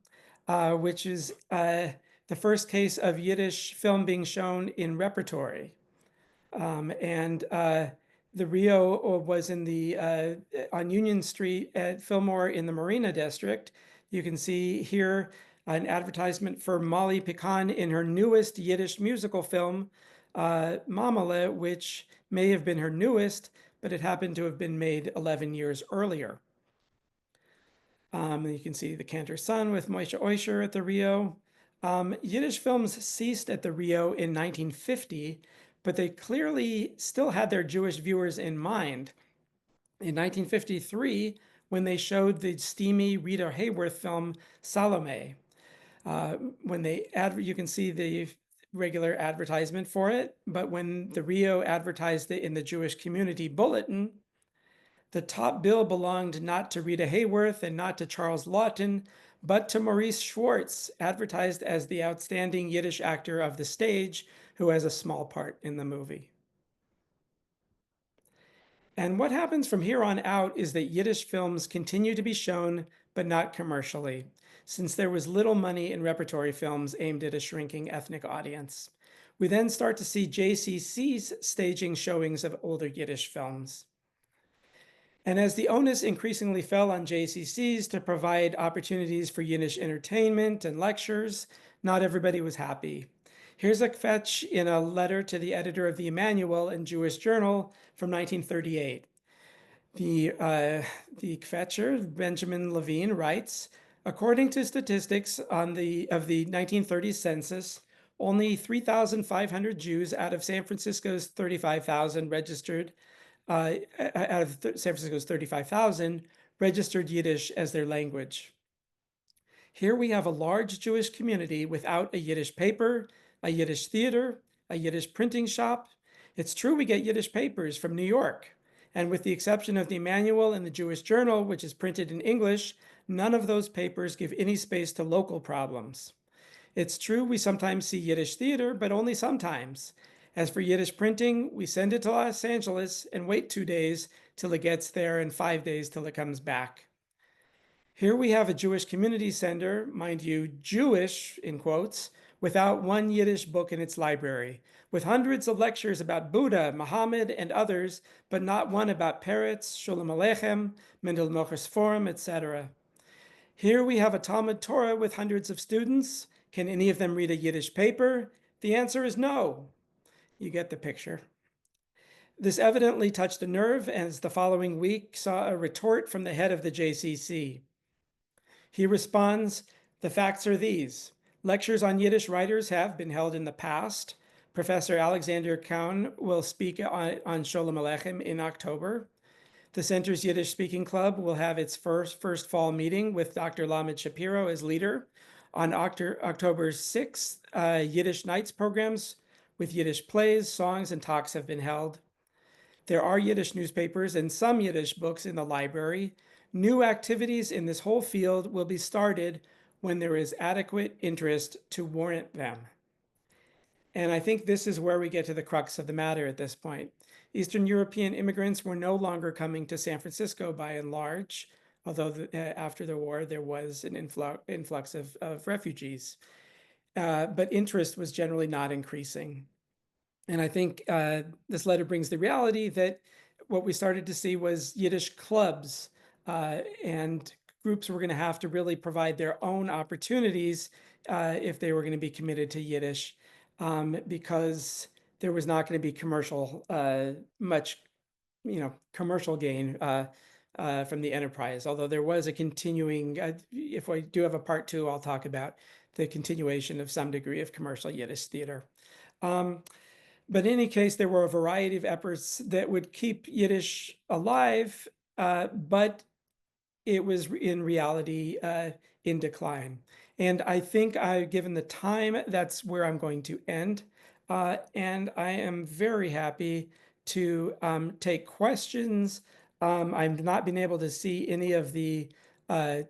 which is the first case of Yiddish film being shown in repertory. The Rio was in the on Union Street at Fillmore in the Marina District. You can see here an advertisement for Molly Picon in her newest Yiddish musical film, Mamele, which may have been her newest, but it happened to have been made 11 years earlier. You can see the Cantor Sun with Moshe Oisher at the Rio. Yiddish films ceased at the Rio in 1950, but they clearly still had their Jewish viewers in mind. In 1953, when they showed the steamy Rita Hayworth film Salome, you can see the regular advertisement for it, but when the Rio advertised it in the Jewish Community Bulletin, the top bill belonged not to Rita Hayworth and not to Charles Lawton, but to Maurice Schwartz, advertised as the outstanding Yiddish actor of the stage, who has a small part in the movie. And what happens from here on out is that Yiddish films continue to be shown, but not commercially, since there was little money in repertory films aimed at a shrinking ethnic audience. We then start to see JCC's staging showings of older Yiddish films. And as the onus increasingly fell on JCCs to provide opportunities for Yiddish entertainment and lectures, not everybody was happy. Here's a kvetch in a letter to the editor of the Emmanuel and Jewish Journal from 1938. The kvetcher, Benjamin Levine, writes, according to statistics of the 1930s census, only 3,500 Jews out of San Francisco's 35,000 registered out of San Francisco's 35,000 registered Yiddish as their language. Here we have a large Jewish community without a Yiddish paper, a Yiddish theater, a Yiddish printing shop. It's true we get Yiddish papers from New York, and with the exception of the Emmanuel and the Jewish Journal, which is printed in English, none of those papers give any space to local problems. It's true we sometimes see Yiddish theater, but only sometimes. As for Yiddish printing, we send it to Los Angeles and wait 2 days till it gets there and 5 days till it comes back. Here we have a Jewish community center, mind you, Jewish, in quotes, without one Yiddish book in its library, with hundreds of lectures about Buddha, Muhammad, and others, but not one about Peretz, Sholem Aleichem, Mendel Mocher's Forum, etc. Here we have a Talmud Torah with hundreds of students. Can any of them read a Yiddish paper? The answer is no. You get the picture. This evidently touched a nerve, as the following week saw a retort from the head of the JCC. He responds, the facts are these. Lectures on Yiddish writers have been held in the past. Professor Alexander Kaun will speak on Sholem Aleichem in October. The Center's Yiddish-speaking club will have its first fall meeting with Dr. Lamed Shapiro as leader. On October 6th, Yiddish Nights programs with Yiddish plays, songs, and talks have been held. There are Yiddish newspapers and some Yiddish books in the library. New activities in this whole field will be started when there is adequate interest to warrant them. And I think this is where we get to the crux of the matter at this point. Eastern European immigrants were no longer coming to San Francisco by and large, although after the war there was an influx of refugees. But interest was generally not increasing. And I think this letter brings the reality that what we started to see was Yiddish clubs, and groups were going to have to really provide their own opportunities if they were going to be committed to Yiddish, because there was not going to be much commercial gain from the enterprise. Although there was a continuing, if we do have a part two, I'll talk about the continuation of some degree of commercial Yiddish theater. But in any case, there were a variety of efforts that would keep Yiddish alive, but it was in reality in decline. And I think given the time, that's where I'm going to end. And I am very happy to take questions. I've not been able to see any of the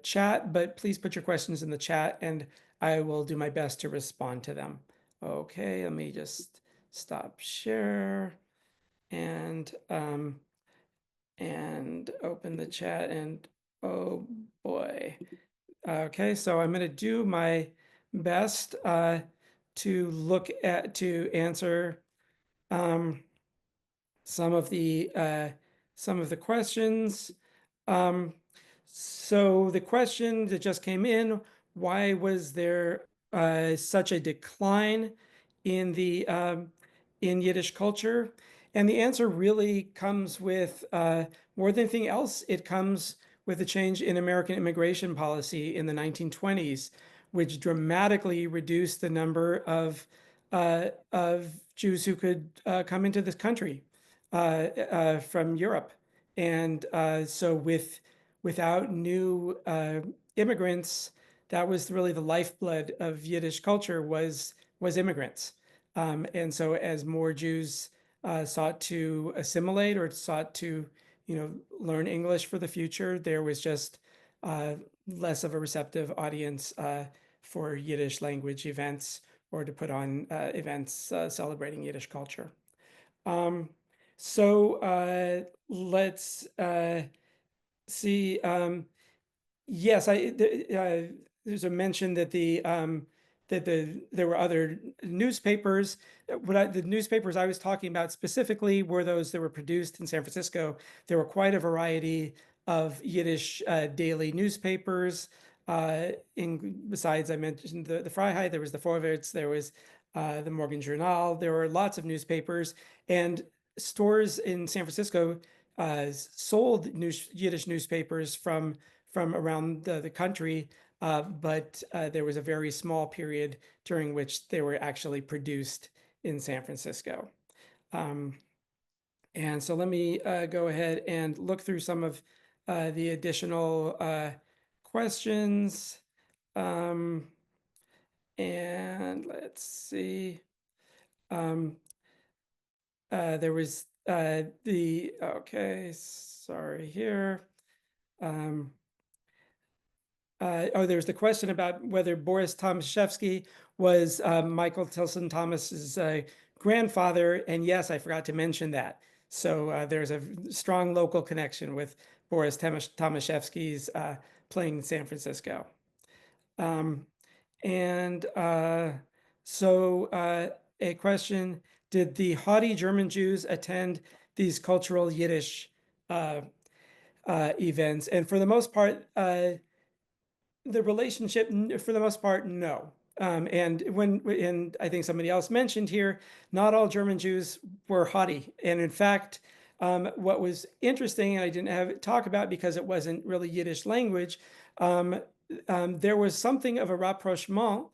chat, but please put your questions in the chat and I will do my best to respond to them. Okay, let me just stop share and open the chat, and oh boy. Okay, so I'm going to do my best to answer some of the questions. So the question that just came in: why was there such a decline in the in Yiddish culture? And the answer really comes with more than anything else. It comes with the change in American immigration policy in the 1920s, which dramatically reduced the number of Jews who could come into this country from Europe. And so without new immigrants, that was really the lifeblood of Yiddish culture was immigrants. And so as more Jews sought to assimilate or sought to, learn English for the future, there was just less of a receptive audience for Yiddish language events or to put on events celebrating Yiddish culture. So let's see. Yes, there's a mention that there were other newspapers. The newspapers I was talking about specifically were those that were produced in San Francisco. There were quite a variety of Yiddish daily newspapers. Besides, I mentioned the Freiheit, there was the Vorwärts, there was the Morgen Journal. There were lots of newspapers, and stores in San Francisco sold Yiddish newspapers from around the country, but there was a very small period during which they were actually produced in San Francisco. And so let me go ahead and look through some of the additional questions. And let's see. There was okay, sorry here. There's the question about whether Boris Tomaszewski was Michael Tilson Thomas's grandfather, and yes, I forgot to mention that. So there's a strong local connection with Boris Tomaszewski's playing in San Francisco. So a question: did the haughty German Jews attend these cultural Yiddish events? And for the most part, the relationship, for the most part, no. And I think somebody else mentioned here, not all German Jews were haughty. And in fact, what was interesting, and I didn't talk about because it wasn't really Yiddish language, there was something of a rapprochement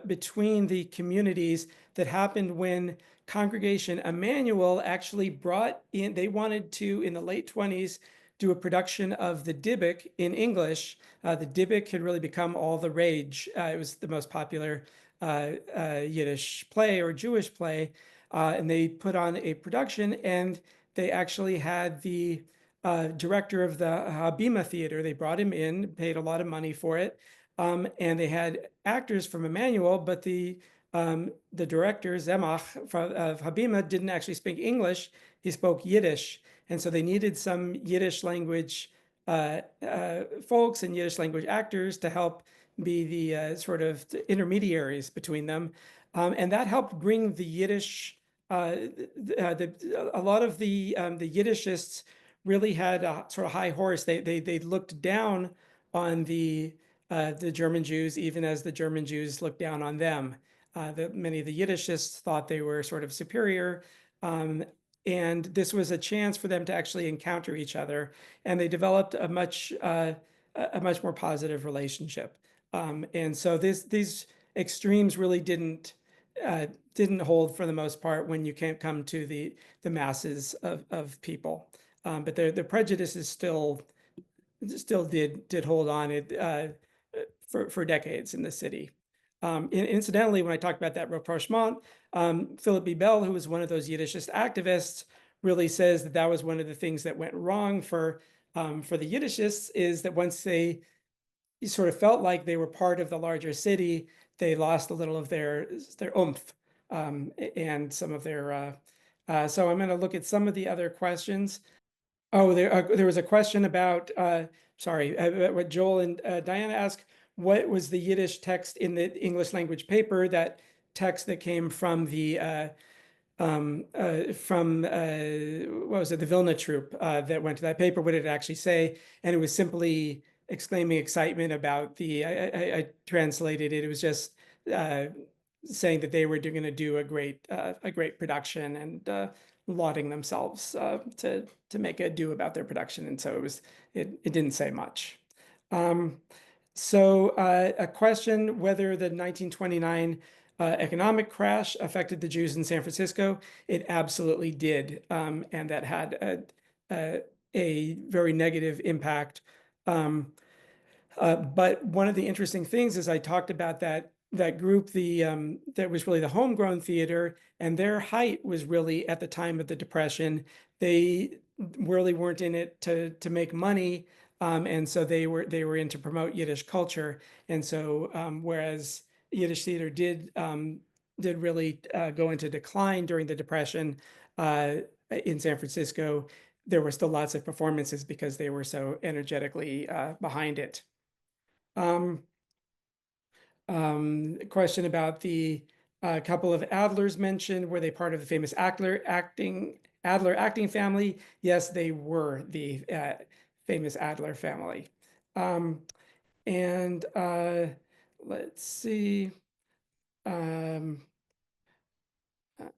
between the communities that happened when Congregation Emmanuel actually brought in, they wanted to, in the late 20s, do a production of the Dybbuk in English. The Dybbuk had really become all the rage. It was the most popular Yiddish play or Jewish play. And they put on a production, and they actually had the director of the Habima Theater. They brought him in, paid a lot of money for it. And they had actors from Emmanuel, but the the director, Zemach of Habima, didn't actually speak English. He spoke Yiddish. And so they needed some Yiddish language folks and Yiddish language actors to help be the sort of intermediaries between them. And that helped bring the Yiddish, a lot of the Yiddishists really had a sort of high horse. They looked down on the German Jews, even as the German Jews looked down on them. Many of the Yiddishists thought they were sort of superior. And this was a chance for them to actually encounter each other. And they developed a much more positive relationship. And so these extremes really didn't hold for the most part when you can't come to the masses of people. But the prejudices still did hold on it for decades in the city. Incidentally, when I talked about that rapprochement, Philip B. Bell, who was one of those Yiddishist activists, really says that was one of the things that went wrong for the Yiddishists, is that once they sort of felt like they were part of the larger city, they lost a little of their oomph and some of their. So I'm going to look at some of the other questions. Oh, there was a question about, what Joel and Diana asked. What was the Yiddish text in the English language paper? That text that came from what was it, the Vilna troupe that went to that paper? What did it actually say? And it was simply exclaiming excitement about I translated it. It was just saying that they were going to do a great production and lauding themselves to make a do about their production. And so it didn't say much. So a question whether the 1929 economic crash affected the Jews in San Francisco. It absolutely did, and that had a very negative impact. But one of the interesting things is I talked about that group, that was really the homegrown theater, and their height was really at the time of the Depression. They really weren't in it to make money, and so they were in to promote Yiddish culture. And so whereas Yiddish theater did really go into decline during the Depression in San Francisco, there were still lots of performances because they were so energetically behind it. Question about the couple of Adlers mentioned. Were they part of the famous Adler acting family? Yes, they were the famous Adler family. And let's see. I'm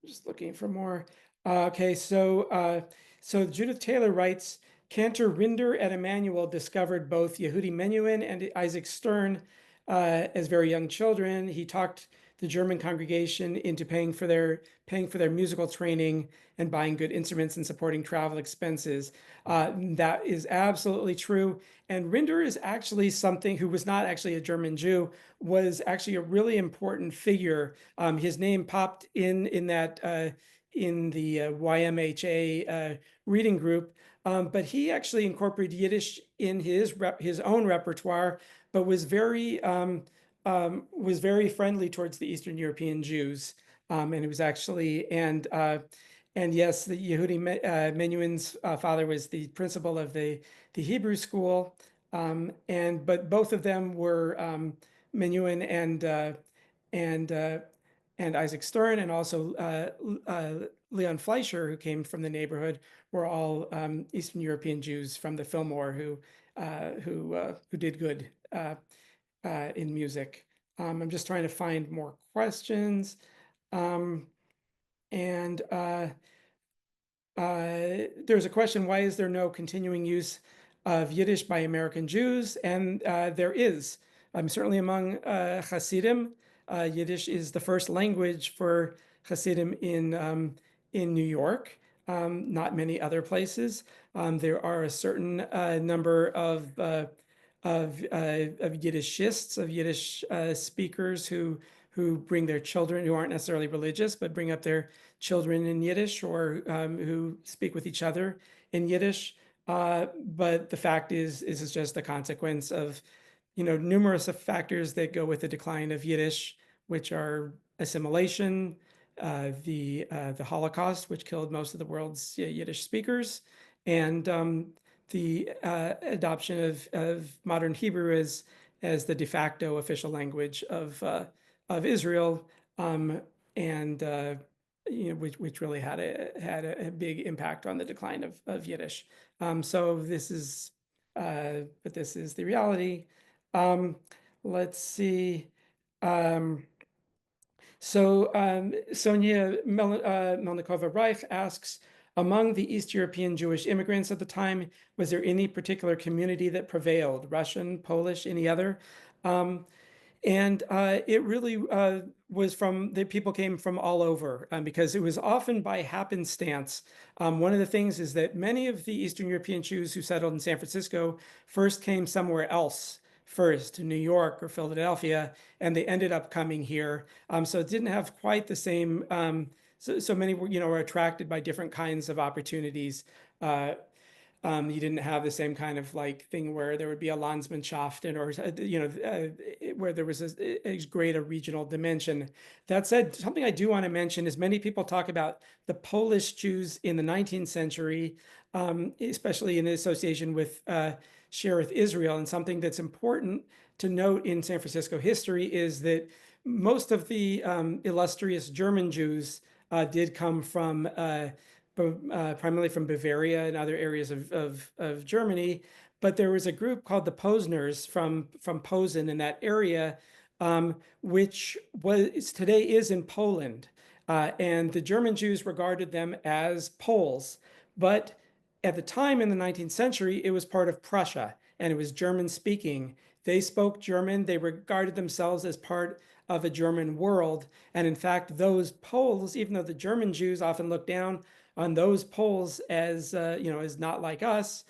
just looking for more. Okay, so Judith Taylor writes, Cantor Rinder and Emanuel discovered both Yehudi Menuhin and Isaac Stern as very young children. He talked the German congregation into paying for their musical training and buying good instruments and supporting travel expenses. That is absolutely true. And Rinder is actually something who was not actually a German Jew, was actually a really important figure. His name popped in that in the YMHA reading group, but he actually incorporated Yiddish in his own repertoire, but was very friendly towards the Eastern European Jews, and it was actually and yes, the Yehudi Menuhin's father was the principal of the Hebrew school, but both of them were Menuhin and Isaac Stern, and also Leon Fleischer, who came from the neighborhood, were all Eastern European Jews from the Fillmore who did good in music. I'm just trying to find more questions. And there's a question, why is there no continuing use of Yiddish by American Jews? And there is. Certainly among Hasidim, Yiddish is the first language for Hasidim in New York, not many other places. There are a certain number of Yiddishists, of Yiddish speakers who bring their children, who aren't necessarily religious, but bring up their children in Yiddish, or who speak with each other in Yiddish. But the fact is it's just the consequence of numerous factors that go with the decline of Yiddish, which are assimilation, the Holocaust, which killed most of the world's Yiddish speakers, and the adoption of modern Hebrew as the de facto official language of Israel, and which really had a big impact on the decline of Yiddish. So this is, but this is the reality. Let's see. Sonia Melnikova-Reich asks, among the East European Jewish immigrants at the time, was there any particular community that prevailed? Russian, Polish, any other? And it really was the people came from all over, because it was often by happenstance. One of the things is that many of the Eastern European Jews who settled in San Francisco first came somewhere else first, to New York or Philadelphia, and they ended up coming here. So it didn't have quite the same, so many were attracted by different kinds of opportunities. You didn't have the same kind of thing where there would be a Landsmannschaft or where there was a greater regional dimension. That said, something I do want to mention is many people talk about the Polish Jews in the 19th century, especially in association with Sherith Israel. And something that's important to note in San Francisco history is that most of the illustrious German Jews did come from primarily from Bavaria and other areas of Germany. But there was a group called the Posners from Posen in that area, which today is in Poland. And the German Jews regarded them as Poles. But at the time in the 19th century, it was part of Prussia and it was German speaking. They spoke German. They regarded themselves as part of a German world. And in fact, those Poles, even though the German Jews often looked down on those Poles as as not like us,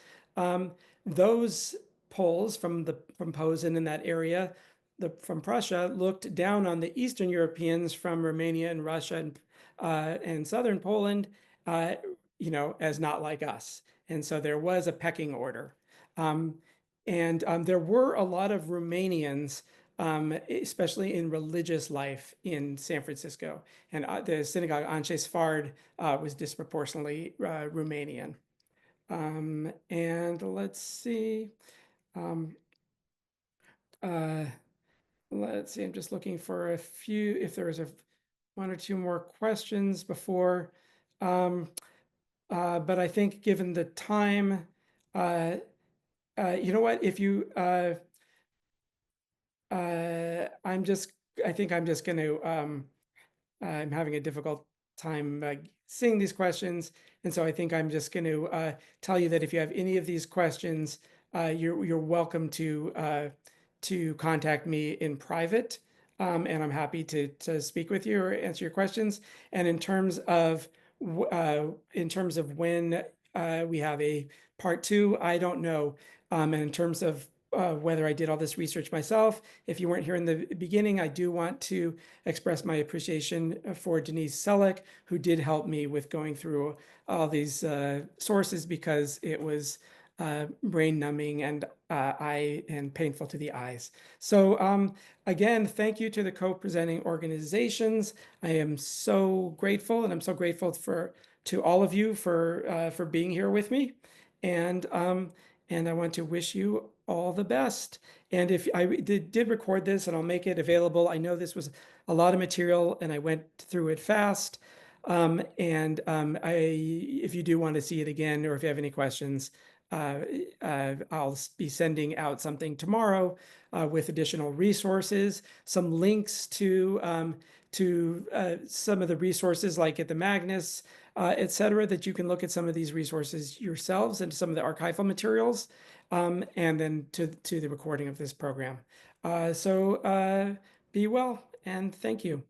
those Poles from Posen in that area, from Prussia, looked down on the Eastern Europeans from Romania and Russia and southern Poland, as not like us. And so there was a pecking order. And there were a lot of Romanians, especially in religious life in San Francisco. And the synagogue Anshe Sfard was disproportionately Romanian. And let's see. Let's see, I'm just looking for a few, if there was one or two more questions before. But I think given the time, you know what, if you, I think I'm just going to, I'm having a difficult time seeing these questions. And so I think I'm just going to tell you that if you have any of these questions, you're welcome to contact me in private. And I'm happy to speak with you or answer your questions. And in terms of when we have a part 2, I don't know. And in terms of whether I did all this research myself, if you weren't here in the beginning, I do want to express my appreciation for Denise Selleck, who did help me with going through all these sources, because it was brain numbing and painful to the eyes. So again, thank you to the co-presenting organizations. I am so grateful, and I'm so grateful to all of you for being here with me. And I want to wish you all the best. And if I did record this, and I'll make it available. I know this was a lot of material and I went through it fast. If you do want to see it again, or if you have any questions, I'll be sending out something tomorrow with additional resources, some links to some of the resources like at the Magnus, et cetera, that you can look at some of these resources yourselves and some of the archival materials, and then to the recording of this program. So be well, and thank you.